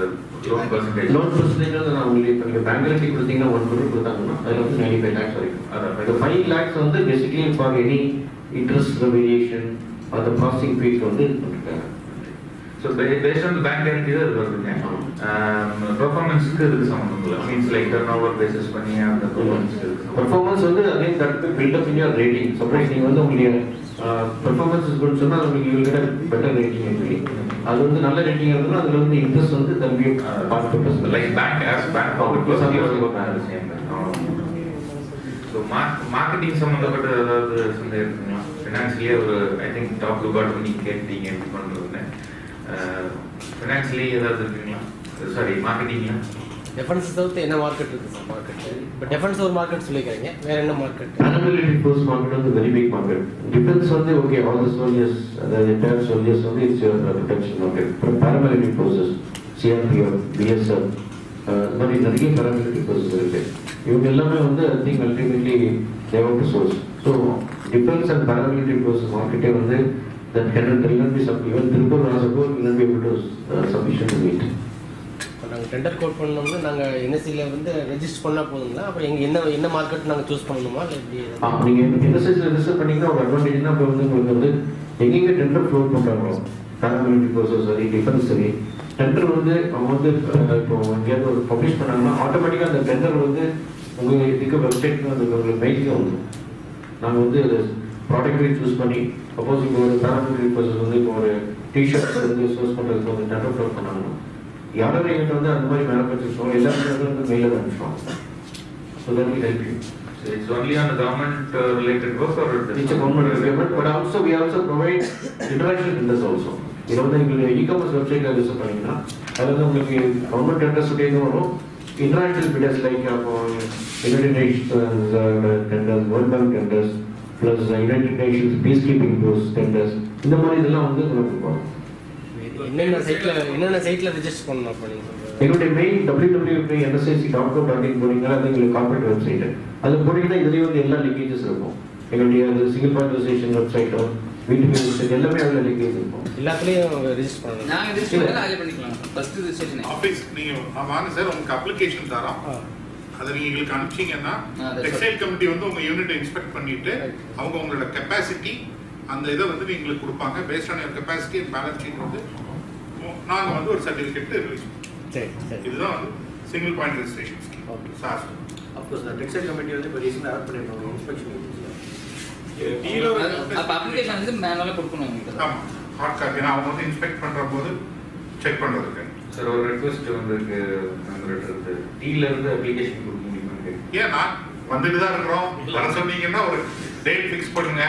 லோன் பர்சன்டேஜ் வந்து நான் உங்களுக்கு இப்போ நீங்கள் பேங்க் கரண்டி கொடுத்தீங்கன்னா 1 crore கொடுத்தாங்கன்னா அதில் வந்து 95 lakhs வரைக்கும். அதான் 5 lakhs வந்து basically for any interest variation அந்த ப்ராசஸிங் ஃபீஸ் வந்து பண்ணிருக்காங்க. So based on bank guarantee தான் இது வருதுங்க. பெர்ஃபார்மன்ஸுக்கு இதுக்கு சம்மந்தம் இல்லை. Means like turnover basis பண்ணி அந்த பெர்ஃபார்மன்ஸ் வந்து அதே that build up in your rating. Suppose நீங்கள் வந்து உங்களுடைய பெர்ஃபார்மன்ஸ் இருக்குன்னு சொன்னால் உங்களுக்கு you get better rating actually. அது வந்து நல்ல ரேட்டிங் இருந்ததுன்னா அதில் வந்து இன்ட்ரெஸ்ட் வந்து தம்பி பார்த்து like bank as bank so marketing சம்மந்தப்பட்ட ஏதாவது சந்தேகம் இருக்குங்களா? ஃபினான்ஷியலியே ஒரு I think top to bottom நீங்கள் கேட்டீங்க எப்படி பண்ணுறதுன்னு. ஃபினான்ஷியலி ஏதாவது இருக்குங்களா? சாரி மார்க்கெட்டிங்களா? டிஃபென்ஸ் தவிர்த்து என்ன மார்க்கெட் இருக்குது சார்? மார்க்கெட் இப்போ டிஃபென்ஸ் ஒரு மார்க்கெட் சொல்லிக்கிறீங்க, வேற என்ன மார்க்கெட்? அனலிட்டிக் ஃபோர்ஸ் மார்க்கெட் வந்து வெரி பிக் மார்க்கெட். டிஃபென்ஸ் வந்து ஓகே ஆல் தி சோல்ஜர்ஸ் அதாவது என்டையர் சோல்ஜர்ஸ் வந்து இட்ஸ் ப்ரொடெக்ஷன் மார்க்கெட். அப்புறம் பாராமிலிட்டரி ஃபோர்ஸஸ் சிஆர்பிஎஃப் பிஎஸ்எஃப் இந்த மாதிரி நிறைய பாராமிலிட்டரி ஃபோர்ஸஸ் இருக்கு. இவங்க எல்லாமே வந்து I think ultimately they want to source. So defence and paramilitary forces மார்க்கெட்டே வந்து that cannot be even Tirupur as a whole will not be able to sufficient to meet. நாங்கள் டெண்டர் கோட் பண்ணோம்னா நாங்கள் என்எஸ்சியில் வந்து ரெஜிஸ்டர் பண்ணால் போதுங்களா? அப்புறம் எங்கள் என்ன மார்க்கெட் நாங்கள் சூஸ் பண்ணணுமா இல்லை எப்படி? நீங்கள் என்எஸ்சியில் ரெஜிஸ்டர் பண்ணிங்கன்னா ஒரு அட்வான்டேஜ்னா இப்போ வந்து உங்களுக்கு வந்து எங்கெங்கே டெண்டர் ஃப்ளோட் பண்ணுறாங்களோ பாராமிலிட்டரி ஃபோர்ஸஸ் சரி டிஃபென்ஸ் சரி டெண்டர் வந்து அவங்க வந்து இப்போ எங்கேயாவது ஒரு பப்ளிஷ் பண்ணாங்கன்னா ஆட்டோமேட்டிக்காக அந்த டெண்டர் வந்து உங்கள் இதுக்கு வெப்சைட்டுக்கு வந்து உங்களுக்கு மெயிலுக்கு வந்துடும். நாங்கள் வந்து ப்ராடக்ட்லேயே சூஸ் பண்ணி சப்போஸ் இப்போ ஒரு பாராமிலிட்டரி ஃபோர்ஸஸ் வந்து இப்போ ஒரு டிஷர்ட்ஸ் வந்து சூஸ் பண்ணுறதுக்கு வந்து டெண்டர் ஃப்ளோட் பண்ணாங்கன்னா யாரும் எங்கிட்ட வந்து அந்த மாதிரி மேனுஃபேக்சர்ஸோ எல்லாருமே வந்து மெயிலில் அனுப்பிச்சுவாங்க. So that will help you. So it's only on the government related work or it's a government requirement, but also we also provide international tenders also. இது வந்து எங்களுடைய e-commerce வெப்சைட்ல ரிஜிஸ்டர் பண்ணீங்கன்னா அது வந்து உங்களுக்கு கவர்மெண்ட் டெண்டர்ஸ் உடைய வரும். இன்டர்நேஷனல் பிடர்ஸ் லைக் அப்போ United Nations tenders, world bank tenders plus United Nations piece keeping force tenders இந்த மாதிரி இதெல்லாம் வந்து உங்களுக்கு வரும். என்னென்ன சைட்ல ரெஜிஸ்டர் பண்ணணும் அப்போ நீங்கள்? எங்களுடைய மெயின் www.nsic.co.in போனீங்கன்னா அது எங்களுக்கு கார்பரேட் வெப்சைட். அது போனீங்கன்னா இதுலேயே வந்து எல்லா லிங்கேஜஸ் இருக்கும். எங்களுடைய சிங்கிள் பாயிண்ட் ரெஜிஸ்ட்ரேஷன் வெப்சைட்டோ வீட்டுக்கு வெப்சைட் எல்லாமே அதில் லிங்கேஜ் இருக்கும். எல்லாத்துலேயும் ரெஜிஸ்டர் பண்ணணும். நாங்கள் ரெஜிஸ்டர் அதில் பண்ணிக்கலாம். ஃபர்ஸ்ட் ரெஜிஸ்ட்ரேஷன் ஆஃபீஸ் நீங்கள் வாங்க சார், உங்களுக்கு அப்ளிகேஷன் தரோம். அதை நீங்கள் எங்களுக்கு அனுப்பிச்சிங்கன்னா டெக்ஸ்டைல் கமிட்டி வந்து உங்கள் யூனிட்டை இன்ஸ்பெக்ட் பண்ணிட்டு அவங்க உங்களோட கெப்பாசிட்டி அந்த இதை வந்து எங்களுக்கு கொடுப்பாங்க. Based on your capacity and balance sheet வந்து நாங்கள் வந்து ஒரு சர்டிஃபிகேட் ரிலீஸ் பண்ணுவோம். இதுதான் வந்து single point registration scheme. Okay sir. Of course textile committee வந்து இப்போ ரீசெண்டாக ஆட் பண்ணிருக்காங்க இன்ஸ்பெக்ஷன். அப்போ அப்ளிகேஷன் வந்து மேனுவலாக கொடுக்கணும் உங்களுக்கு. ஆமாம், ஹார்ட் காப்பி நான் அவங்க வந்து இன்ஸ்பெக்ட் பண்ணுற போது செக் பண்ணுறதுக்கு. சார் ஒரு ரெக்வஸ்ட் வந்து டீலேருந்து அப்ளிகேஷன் கொடுக்க முடியுமா? ஏன் நான் வந்துட்டு தான் இருக்கிறோம். வர சொன்னீங்கன்னா ஒரு டேட் ஃபிக்ஸ் பண்ணுங்க.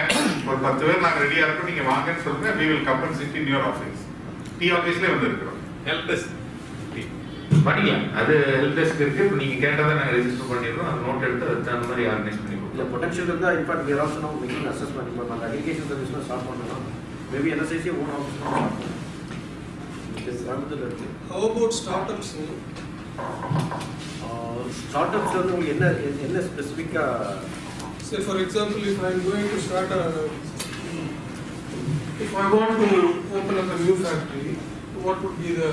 ஒரு 10 பேர் நாங்கள் ரெடியாக இருக்கோம், நீங்கள் வாங்கன்னு சொல்லுங்க. We will come and sit in your office. The ஆஃபீஸ்லேயே வந்து இருக்கிறோம். ஹெல்ப் டெஸ்க் பண்ணிக்கலாம். அது ஹெல்ப் டெஸ்க் இருக்கு. இப்போ நீங்கள் கேட்டதை நாங்கள் ரெஜிஸ்டர் பண்ணிடுறோம். அது நோட் எடுத்து அதுக்கு தகுந்த மாதிரி ஆர்கனைஸ் பண்ணி கொடுக்கலாம். இல்லை பொட்டன்ஷியல் இருந்தால் இன்ஃபேக்ட் வேர் ஆல்சோ நம்ம மேக்கிங் அசஸ்மெண்ட். இப்போ நாங்கள் அப்ளிகேஷன் சர்வீஸ்லாம் ஸ்டார்ட் பண்ணலாம். மேபி என்எஸ்ஐசி ஓன் ஆஃபீஸ் இருக்கு. How about startups? ஸ்டார்ட்அப்ஸ் வந்து உங்களுக்கு என்ன ஸ்பெசிஃபிக்காக? Say for example, if I am going to start if I want to open up a new factory, what would be the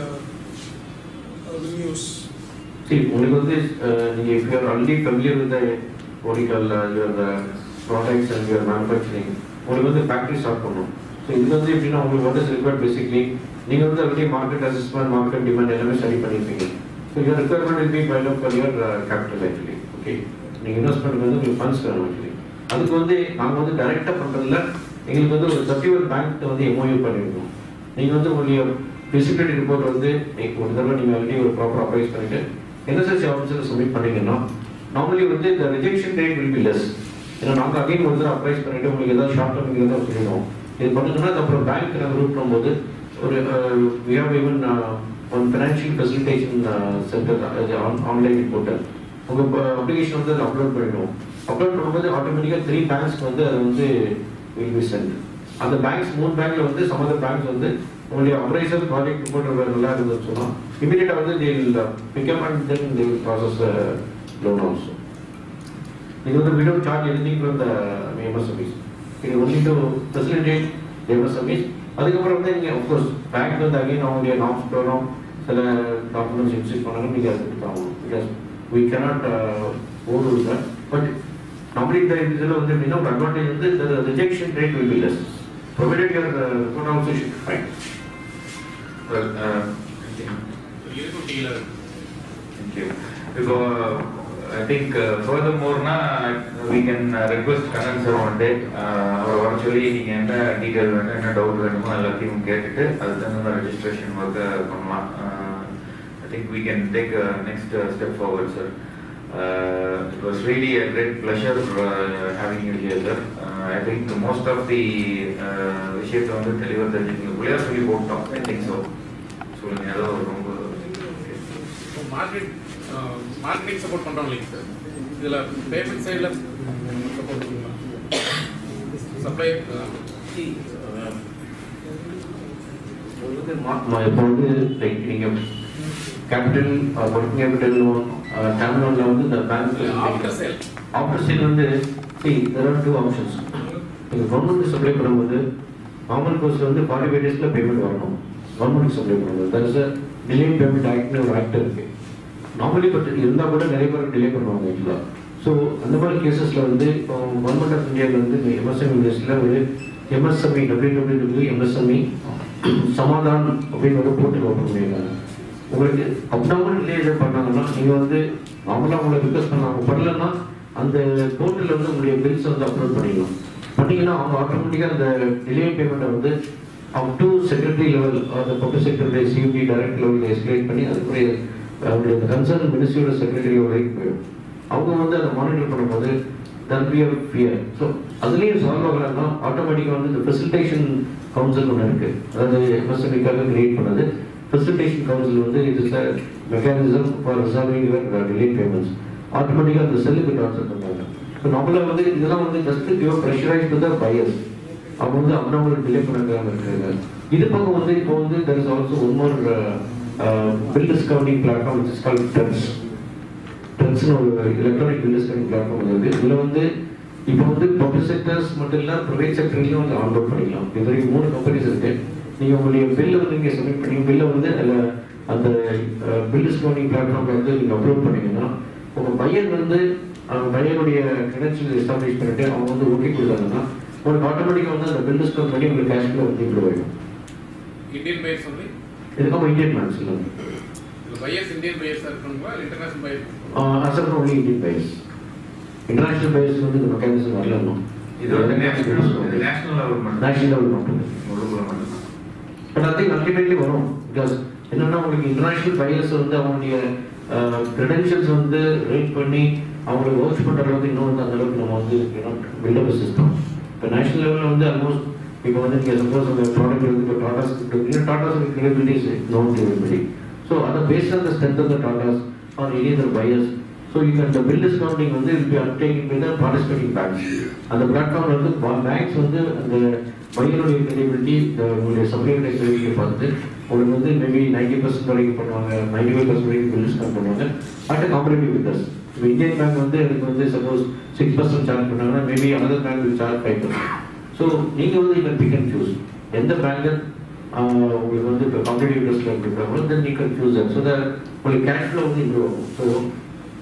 venues? See, உங்களுக்கு வந்து நீங்கள் if you are already familiar with the what you call your products and your manufacturing, உங்களுக்கு வந்து factory start பண்ணணும். So இது வந்து எப்படின்னா உங்களுக்கு வந்து ரிக்வயர்ட் பேசிக்லி நீங்கள் வந்து already market assessment market demand எல்லாமே ஸ்டடி பண்ணியிருப்பீங்க. So your requirement will be file up for your capital actually. Okay, நீங்கள் இன்வெஸ்ட்மெண்ட்டுக்கு வந்து உங்களுக்கு ஃபண்ட்ஸ் வேணும் ஆக்சுவலி. அதுக்கு வந்து நாங்கள் வந்து டைரெக்டாக பண்ணுறதுல எங்களுக்கு வந்து ஒரு 31 பேங்க் வந்து எம்ஓயூ பண்ணியிருக்கோம். நீங்கள் வந்து உங்களுடைய ஃபிசிபிலிட்டி ரிப்போர்ட் வந்து ஒரு தடவை நீங்கள் ஆல்ரெடி ஒரு ப்ராப்பர் அப்ரைஸ் பண்ணிவிட்டு என்எஸ்எஸ்சி ஆஃபீஸில் சப்மிட் பண்ணிங்கன்னா நார்மலி வந்து இந்த rejection rate will be less. ஏன்னா நாங்கள் அகைன் ஒரு தடவை அப்ரைஸ் பண்ணிவிட்டு உங்களுக்கு ஏதாவது ஷார்ட் டர்ம் ஏதாவது சொல்லிடுவோம். இது பண்ணுங்கன்னா அப்புறம் பேங்க் நாங்கள் ரூட் பண்ணும்போது ஒரு we have even one financial facilitation center online portal உங்கள் அப்ளிகேஷன் வந்து அதை அப்லோட் பண்ணிவிடுவோம். அப்லோட் பண்ணும்போது ஆட்டோமேட்டிக்காக 3 பேங்க்ஸ்க்கு வந்து அது வந்து வில் பி சென்ட். அந்த பேங்க்ஸ் 3 பேங்க்ல வந்து சம் அதர் பேங்க்ஸ் வந்து உங்களுடைய அப்ரைசல் ப்ராஜெக்ட் ரிப்போர்ட் நல்லா இருந்ததுன்னு சொன்னால் இமீடியட்டாக வந்து they will pick up and then they will process loan also. இது வந்து we don't charge anything from the MSMEs. இது only to facilitate the MSMEs. அதுக்கப்புறம் வந்து நீங்கள் அஃப்கோர்ஸ் பேங்க் வந்து அகைன் அவங்களுடைய நாம்ஸ் ப்ரோக்ராம் சில டாக்குமெண்ட்ஸ் இன்ஸ்டியூட் பண்ணாங்க நீங்கள் அதை எடுத்துக்காங்க. Because we cannot overrule that. But நம்மளுடைய இந்த இதில் வந்து எப்படின்னா ஒரு அட்வான்டேஜ் வந்து the rejection rate will be less. Provided your report also should be fine. Well, thank you. So, I think furthermore, we can request Kanan sir one day. Actually, நீங்க என்ன detail வேணும், என்ன டவுட் வேணுமோ எல்லாத்தையும் கேட்டுட்டு அதுதான் நம்ம ரெஜிஸ்ட்ரேஷன் ஒர்க்கை பண்ணலாம். I think we can take a next step forward, sir. It was really a great pleasure having you here, sir. I think most of the விஷயத்தை வந்து தெளிவாக தெரிஞ்சுக்கணும். உள்ளே சொல்லி போட்டோம். I think so. சொல்லுங்க, ஏதாவது ரொம்ப மார்க்கெட்டிங் சப்போர்ட் பண்றோம் இல்லைங்க சார். இதுல பேமெண்ட் சைடுல சப்போர்ட் பண்ணலாம். சப்ளை இப்போ வந்து லைக் நீங்கள் capital working capital loan term லோனில் வந்து இந்த பேங்க் ஆஃப்டர் சேல் வந்து there are 2 options. நீங்கள் கவர்மெண்ட் சப்ளை பண்ணும்போது நார்மல் கோர்ஸில் வந்து 45 டேஸில் பேமெண்ட் வரணும். கவர்மெண்ட் சப்ளை பண்ணும்போது there is a delay payment ஆக்ட்னு ஒரு ஆக்ட் இருக்குது. நார்மலி பட் இருந்தால் கூட நிறைய பேர் டிலே பண்ணுவாங்க ஆக்சுவலாக. ஸோ அந்த மாதிரி கேசஸில் வந்து இப்போ கவர்மெண்ட் ஆஃப் இந்தியாவில் வந்து எம்எஸ்எம்இ லிஸ்ட்டில் ஒரு எம்எஸ்எம்இ www.msme சமாதான் அப்படின்னு ஒரு போர்ட்டல் ஓப்பன் பண்ணியிருக்காங்க. உங்களுக்கு அப்டாமல் டிலே எது பண்ணாங்கன்னா நீங்கள் வந்து நார்மலாக உங்களை ரிக்வஸ்ட் பண்ணாங்க பண்ணலன்னா அந்த போர்ட்டலில் வந்து உங்களுடைய பில்ஸ் வந்து அப்லோட் பண்ணிடலாம். பண்ணிங்கன்னா அவங்க ஆட்டோமேட்டிக்காக அந்த டிலே பேமெண்ட்டை வந்து அப் டு செக்ரட்டரி லெவல் அந்த பப்ளிக் செக்ரட்டரி சிஎம்பி டைரக்ட் லெவலில் எஸ்கலேட் பண்ணி அதுக்குரிய அவங்களுடைய கன்சர்ன் மினிஸ்ட்ரியோட செக்ரட்டரி வரைக்கும் போயிடும். அவங்க வந்து அதை மானிட்டர் பண்ணும்போது தன் பி ஆஃப் ஃபியர். ஸோ அதுலேயும் சால்வ் ஆகலாம்னா ஆட்டோமேட்டிக்காக வந்து இந்த ஃபெசிலிட்டேஷன் கவுன்சில் ஒன்று இருக்குது. அதாவது எம்எஸ்எம்இக்காக கிரியேட் பண்ணது ஃபெசிலிட்டேஷன் கவுன்சில் வந்து it is a mechanism for resolving your delay payments. ஆட்டோமேட்டிக்காக அந்த செல்லுக்கு ட்ரான்ஸ்ஃபர் பண்ணுவாங்க. ஸோ நம்மள வந்து இதெல்லாம் வந்து just give pressurise to the buyers. அவங்க வந்து அப்டாமல் டிலே பண்ணாமல் இருக்காங்க. இது பக்கம் வந்து இப்போ வந்து there is also one more bill discounting platform which is called TRENSனு ஒரு எலக்ட்ரானிக் bill discounting platform இருக்குது. இதில் வந்து இப்போ வந்து பப்ளிக் செக்டர்ஸ் மட்டும் இல்லை ப்ரைவேட் செக்டர்லையும் வந்து ஆன்லோட் பண்ணிக்கலாம். இது வரைக்கும் 3 கம்பெனிஸ் இருக்குது. நீங்கள் உங்களுடைய பில்லை வந்து நீங்கள் சப்மிட் பண்ணி பில்லை வந்து அதில் அந்த bill discounting platformல வந்து நீங்கள் அப்லோட் பண்ணிங்கன்னா உங்கள் பையன் வந்து பையனுடைய கிரெடென்ஷியல் எஸ்டாப்ளிஷ் பண்ணிட்டு அவங்க வந்து ஓகே கொடுத்தாங்கன்னா உங்களுக்கு ஆட்டோமேட்டிக்காக வந்து அந்த bill discount பண்ணி உங்களுக்கு கேஷ்ல வந்து இம்ப்ரூவ் ஆகிடும். இந்தியன் பையர்ஸ் சொல்லி இதுக்காக இந்தியன் பேங்க்ஸ் இல்லை பையர்ஸ் இந்தியன் பையர்ஸாக இருக்கணுங்களா இன்டர்நேஷனல் பையர்ஸ்? அசல் only Indian buyers. International buyers வந்து இந்த மெக்கானிசம் வரலாம். இது வந்து நேஷனல் லெவல் மட்டும் பட் ஐ திங்க் அல்டிமேட்லி வரும். பிகாஸ் என்னன்னா உங்களுக்கு இன்டர்நேஷனல் பையர்ஸ் வந்து அவங்களுடைய கிரெடென்ஷியல்ஸ் வந்து ரேட் பண்ணி அவங்களுக்கு ஒர்க் பண்ணுற அளவுக்கு இன்னும் வந்து அந்த அளவுக்கு நம்ம வந்து பில்டப் சிஸ்டம். இப்போ நேஷனல் லெவலில் வந்து ஆல்மோஸ்ட் இப்போ வந்து நீங்கள் சப்போஸ் அந்த ப்ராடக்ட் வந்து இப்போ Tata's credibilities known credibility. So அதை based on the strength of the Tata's or any other buyers. So இந்த பில் டிஸ்கவுண்டிங் வந்து இப்போ uptaking by the participating banks. அந்த பிளாட்ஃபார்மில் வந்து பேங்க்ஸ் வந்து அந்த பையனுடைய கிரெடிபிலிட்டி உங்களுடைய சப்ளையுடைய கிரெடிபிலிட்டி பார்த்து உங்களுக்கு வந்து மேபி 90% வரைக்கும் பண்ணுவாங்க, 95% வரைக்கும் பில் டிஸ்கவுண்ட் பண்ணுவாங்க அட் காம்பரேட்டிவ் வித் அஸ். இப்போ இந்தியன் பேங்க் வந்து எனக்கு வந்து சப்போஸ் 6% சார்ஜ் பண்ணாங்கன்னா maybe another bank will charge 5%. So நீங்கள் வந்து இதை பிக் அண்ட் சூஸ் எந்த பேங்க் உங்களுக்கு வந்து இப்போ காம்படிட்டிவ் டெஸ்ட்டில் இருக்கிறாங்களோ தென் நீ can choose that. So that உங்களுக்கு கேஷ் ஃப்ளோ வந்து இம்ப்ரூவ் ஆகும். ஸோ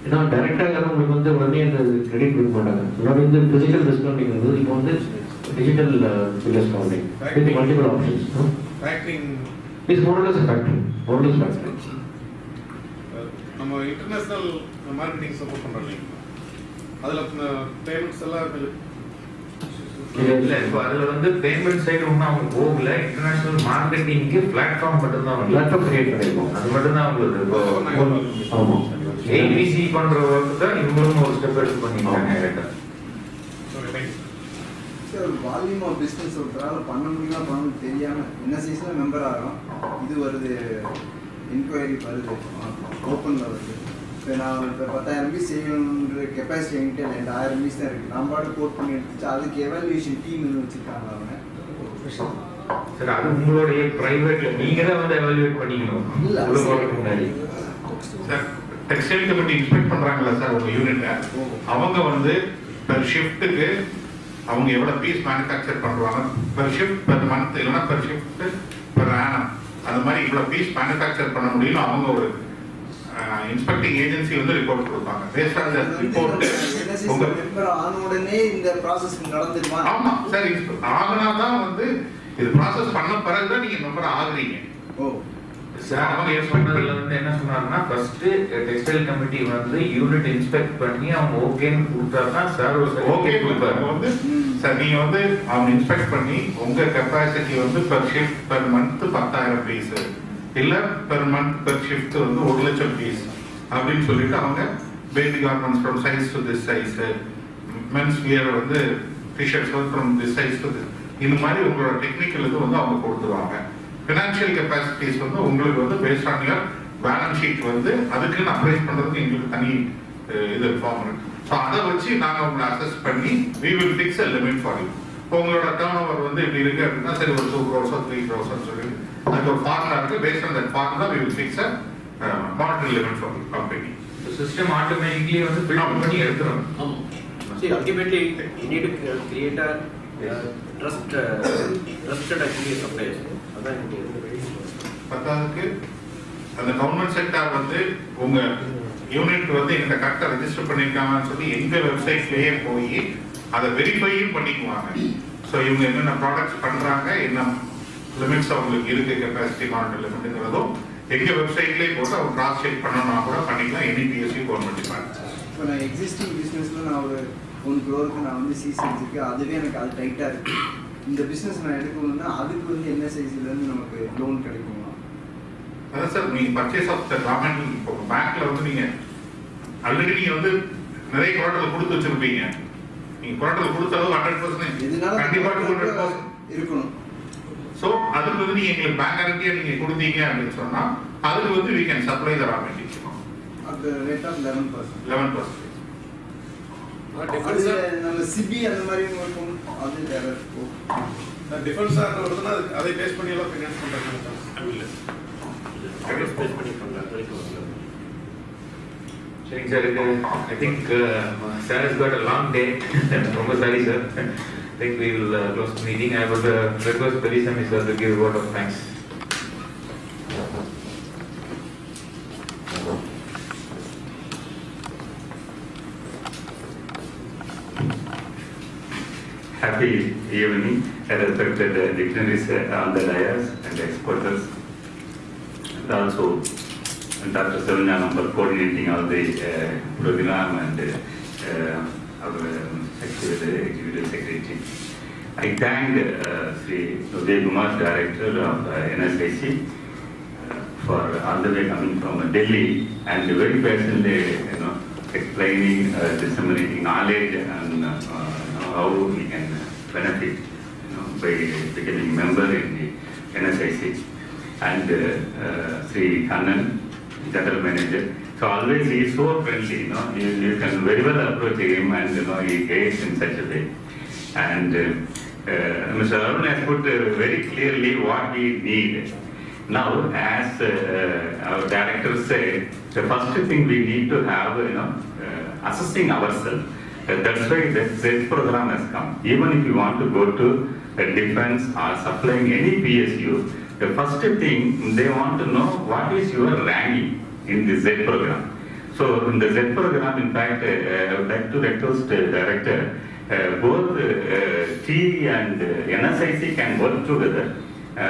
ஏன்னா டேரெக்டாக உங்களுக்கு வந்து உடனே அந்த கிரெடிட் கொடுக்க மாட்டாங்க. முன்னாடி வந்து ஃபிசிக்கல் டிஸ்கவுண்டிங் இருந்தது, இப்போ வந்து digital bill discounting with multiple options. Factoring is more or less factory. நம்ம இன்டர்நேஷனல் மார்க்கெட்டிங் சப்போர்ட் பண்ணுறோம் இல்லைங்களா? அதில் பேமெண்ட்ஸ் எல்லாம் கொஞ்சம் இல்ல இப்போ அதுல வந்து பேமெண்ட் சைடு ஒன்றும் அவங்க போகல. இன்டர்நேஷனல் மார்க்கெட்டிங்க்கு பிளாட்ஃபார்ம் மட்டும்தான் அவங்க பிளாட்ஃபார்ம் கிரியேட் பண்ணிருக்கோம். அது மட்டும்தான் அவங்களுக்கு. இப்போ ஆமாம். ஏபிசி பண்ற ஒர்க் தான் இவங்களும் ஒரு ஸ்டெப் எடுத்து பண்ணிருக்காங்க. சார் வால்யூம் ஆஃப் பிஸ்னஸ் ஒருத்தரால் பண்ண முடியலாம் பண்ண தெரியாமல் என்ன சீசனில் மெம்பர் ஆகிறோம், இது வருது, என்கொயரி வருது, ஓப்பனில் வருது. இப்போ நான் இப்போ 10,000 பீஸ் செய்யணுன்ற கெப்பாசிட்டி என்கிட்ட 2,000 பீஸ் தான் இருக்குது. நான் பாட்டு கோட் பண்ணி எடுத்துச்சு. அதுக்கு எவாலுவேஷன் டீம் வச்சுருக்காங்க அவங்க. சார் அது உங்களுடைய பிரைவேட்ல நீங்க தான் வந்து எவாலுவேட் பண்ணிக்கணும். இல்ல முன்னாடி சார் டெக்ஸ்டைல் கமிட்டி இன்ஸ்பெக்ட் பண்றாங்களா சார் உங்க யூனிட்டை, அவங்க வந்து பெர் ஷிஃப்ட்டுக்கு அவங்க எவ்வளவு பீஸ் மேனுஃபேக்சர் பண்றாங்க, பெர் ஷிஃப்ட் பெர் மந்த் இல்லைன்னா பெர் ஷிஃப்ட் பெர் ஆனம், அந்த மாதிரி இவ்வளவு பீஸ் மேனுஃபேக்சர் பண்ண முடியும். அவங்க ஒரு இன்ஸ்பெக்டிங் ஏஜென்சி வந்து ரிப்போர்ட் கொடுப்பாங்க. பேஸ்ட் ஆன் தி ரிப்போர்ட் உங்க மெம்பர் ஆன உடனே இந்த ப்ராசஸ் நடந்துருமா? ஆமா சார், ஆகுனா தான் வந்து இது ப்ராசஸ் பண்ண பிறகு தான் நீங்க மெம்பர் ஆகுறீங்க. ஓ சார் அவங்க சொன்னதுல வந்து என்ன சொன்னாங்கன்னா, ஃபர்ஸ்ட் டெக்ஸ்டைல் கமிட்டி வந்து யூனிட் இன்ஸ்பெக்ட் பண்ணி அவங்க ஓகேன்னு கொடுத்தாதான் சார் ஓகே கொடுப்பாரு. வந்து சார் நீங்க வந்து அவங்க இன்ஸ்பெக்ட் பண்ணி உங்க கெப்பாசிட்டி வந்து per shift per month 10,000 piece இல்ல பெர் மந்த் பெர் ஷிஃப்ட் வந்து 1,00,000 பீஸ் அப்படின்னு சொல்லிட்டு அவங்க basic garments from size to this size, men's wear வந்து டிஷர்ட்ஸ் வந்து from this size to this, இந்த மாதிரி உங்களோட டெக்னிக்கல் இது வந்து அவங்க கொடுத்துருவாங்க. ஃபினான்ஷியல் கெப்பாசிட்டிஸ் வந்து உங்களுக்கு வந்து based on your balance sheet வந்து அதுக்குன்னு அப்ரைஸ் பண்றதுக்கு எங்களுக்கு தனி இது ஃபார்ம் இருக்கு. ஸோ அதை வச்சு நாங்கள் உங்களை அசஸ் பண்ணி we will fix a limit for you. இப்போ உங்களோட டர்ன் ஓவர் வந்து இப்படி இருக்கு அப்படின்னா சரி ஒரு 2 crores 3 crores சொல்லி அதுக்கு ஒரு ஃபார்முலா இருக்கு. Based on that formula we will fix a monetary limit for you company. System automatically வந்து பில்ட் பண்ணி எடுத்துரும். See, ultimately, you need to create a trusted actually suppliers. பத்தாவதுக்கு அந்த கவர்மெண்ட் செக்டார் வந்து உங்க யூனிட் வந்து எங்க கரெக்டா ரெஜிஸ்டர் பண்ணிருக்காங்கன்னு சொல்லி எங்க வெப்சைட்லயே போய் அதை வெரிஃபையும் பண்ணிக்குவாங்க. ஸோ இவங்க என்னென்ன ப்ராடக்ட்ஸ் பண்றாங்க, என்ன லிமிட்ஸ் அவங்களுக்கு இருக்கு, கெப்பாசிட்டி மானிட்டர் லிமிட்ங்கிறதும் எங்க வெப்சைட்லயே போட்டு அவங்க கிராஸ் செக் பண்ணணும்னா கூட பண்ணிக்கலாம். Any BSc government department. இப்போ நான் எக்ஸிஸ்டிங் பிஸ்னஸில் நான் ஒரு 1 crore நான் வந்து சிசி வச்சுருக்கேன், அதுவே எனக்கு அது டைட்டாக இருக்குது. இந்த பிஸ்னஸ் நான் எடுக்கணும்னா அதுக்கு வந்து என்ன சைஸ்லேருந்து நமக்கு லோன் கிடைக்குமா? அதான் சார், நீங்க பர்ச்சேஸ் ஆஃப் த கவர்மெண்ட் இப்போ பேங்க்ல வந்து நீங்க ஆல்ரெடி நீங்க வந்து நிறைய கொலாட்டரல் கொடுத்து வச்சிருப்பீங்க. நீங்க கொலாட்டரல் கொடுத்தாலும் 100% கண்டிப்பா 200% இருக்கணும். ஸோ அதுக்கு வந்து நீங்க எங்களுக்கு பேங்க் கேரண்டியா நீங்க கொடுத்தீங்க அப்படின்னு சொன்னா அதுக்கு வந்து we can supply the raw material. அந்த ரேட் ஆஃப் 11%. 11%. அது நம்ம சிபி அந்த மாதிரி இருக்கும், அது வேற இருக்கும். டிஃபென்ஸாக வருதுன்னா அதை பேஸ் பண்ணி எல்லாம் ஃபைனான்ஸ் பண்ணுறாங்க. இல்லை சரிங்க sir, I think sir has got a long day. ரொம்ப sorry sir. I think we will close the meeting. I would request Perisami sir to give a word of thanks. Happy evening, respected dignitaries on the dais and exporters, and also Dr. Selvanam for coordinating all the program and our executive secretary. I thank Sri Udhay Kumar, Director of NSIC, for all the way coming from Delhi and very patiently, explaining, disseminating knowledge and how we can benefit, by becoming member in the NSIC. And Sri Kannan, General Manager. So always he is so friendly, you can very well approach him and he guides in such a way. And Mr. Arun has put very clearly what we need. Now, as our director said, the first thing we need to have, assessing ourselves. That's why the ZET program has come. Even if you want to go to defense or supplying any PSU, the first thing they want to know what is your ranking in the ZET program. So in the ZET program, in fact, I would like to request the director, both T and NSIC can work together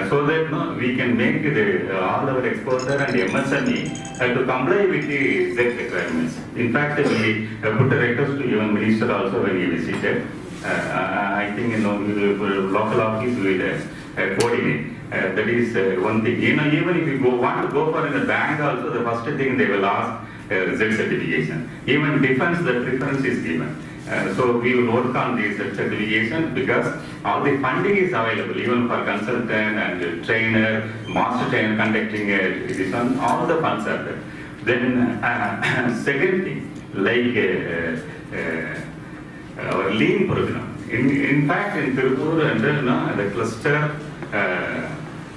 so that we can make all our exporter and MSME to comply with the Z requirements. In fact, we put a request to even minister also when he visited. I think local office will coordinate. That is one thing. Even if you want to go for in the bank also, the first thing they will ask Z certification. Even defense, the preference is given. So we will work on this certification because all the funding is available even for consultant and trainer, master trainer conducting this one, all the funds are there. Then second thing, like our lean program. In fact, in Tirupur and the cluster,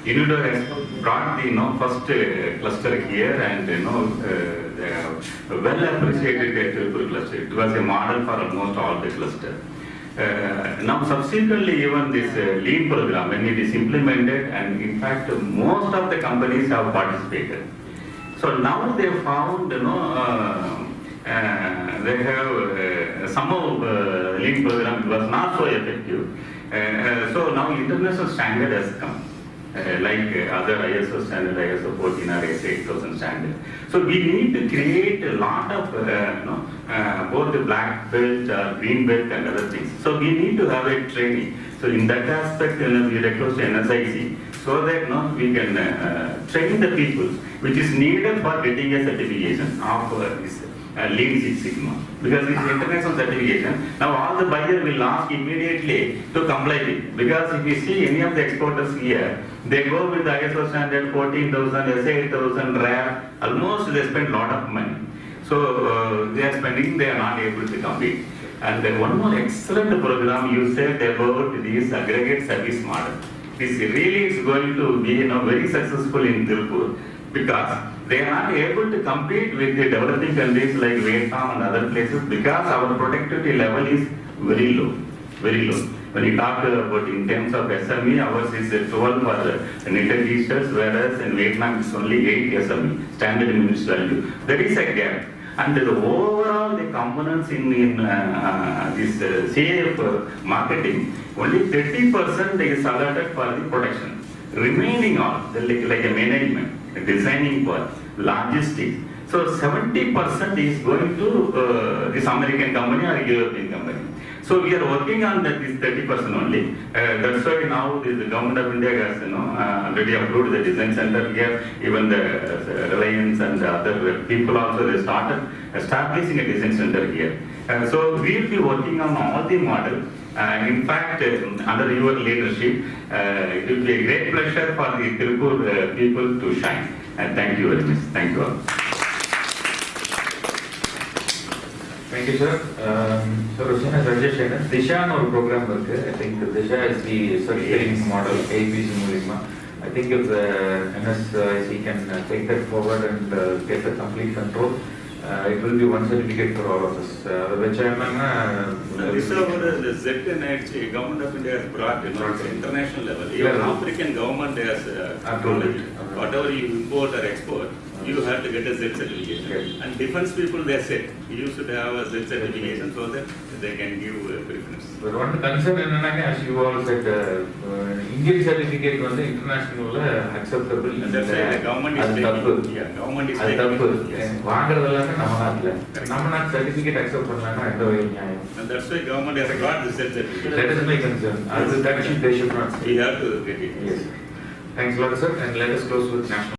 Unido has brought the first cluster here and well appreciated Tirupur cluster. It was a model for almost all the cluster. Now subsequently even this lean program, when it is implemented, and in fact most of the companies have participated. So now they found they have somehow lean program was not so effective. So now international standard has come. Like other ISO standard, ISO 14 or ISO 8000 standard. So we need to create a lot of both the black belt, green belt and other things. So we need to have a training. So in that aspect, we request Nsic so that we can train the people which is needed for getting a certification of this Lean Six Sigma. Because this international certification, now all the buyer will ask immediately to comply with. Because if you see any of the exporters here, they go with the ISO standard 14,000, SA 8000, RAP, almost they spend lot of money. So they are spending, they are not able to compete. And then one more excellent program you said about this aggregate service model. This really is going to be very successful in Tirupur because they are not able to compete with the developing countries like Vietnam and other places because our productivity level is very low, very low. When you talk about in terms of SME, ours is 12 for knitted t-shirts, whereas in Vietnam it's only 8 SME, standard minimum value. There is a gap. And the overall the components in this CAF marketing, only 30% is allotted for the production. Remaining all, like a management, a designing part, logistics. So 70% is going to this American company or European company. So we are working on that this 30% only. That's why now the government of India has already approved the design center here. Even the Reliance and the other people also they started establishing a design center here. So we will be working on all the model. In fact, under your leadership, it will be a great pleasure for the Tirupur people to shine. And thank you very much. Thank you all. Thank you, sir. So, Rosina suggestion, Disha or program work. I think Disha is the certifying model, APC Mulima. I think if the NSIC can take that forward and get the complete control, it will be one certificate for all of us. This is the ZNH, government of India has brought at international level. Even African government has acknowledged whatever you import or export, you have to get a Z certification. Yes. And defense people they said you should have a Z certification so that they can give preference. But one concern as you all said, Indian certificate was international acceptable. And that's why the government is taking. Yeah, government is taking. Yes. Certificate accept and that's why government has got the Z certificate. That is my concern. That they should not. We have to get it. Yes. Thanks a lot, sir. And let us close with national.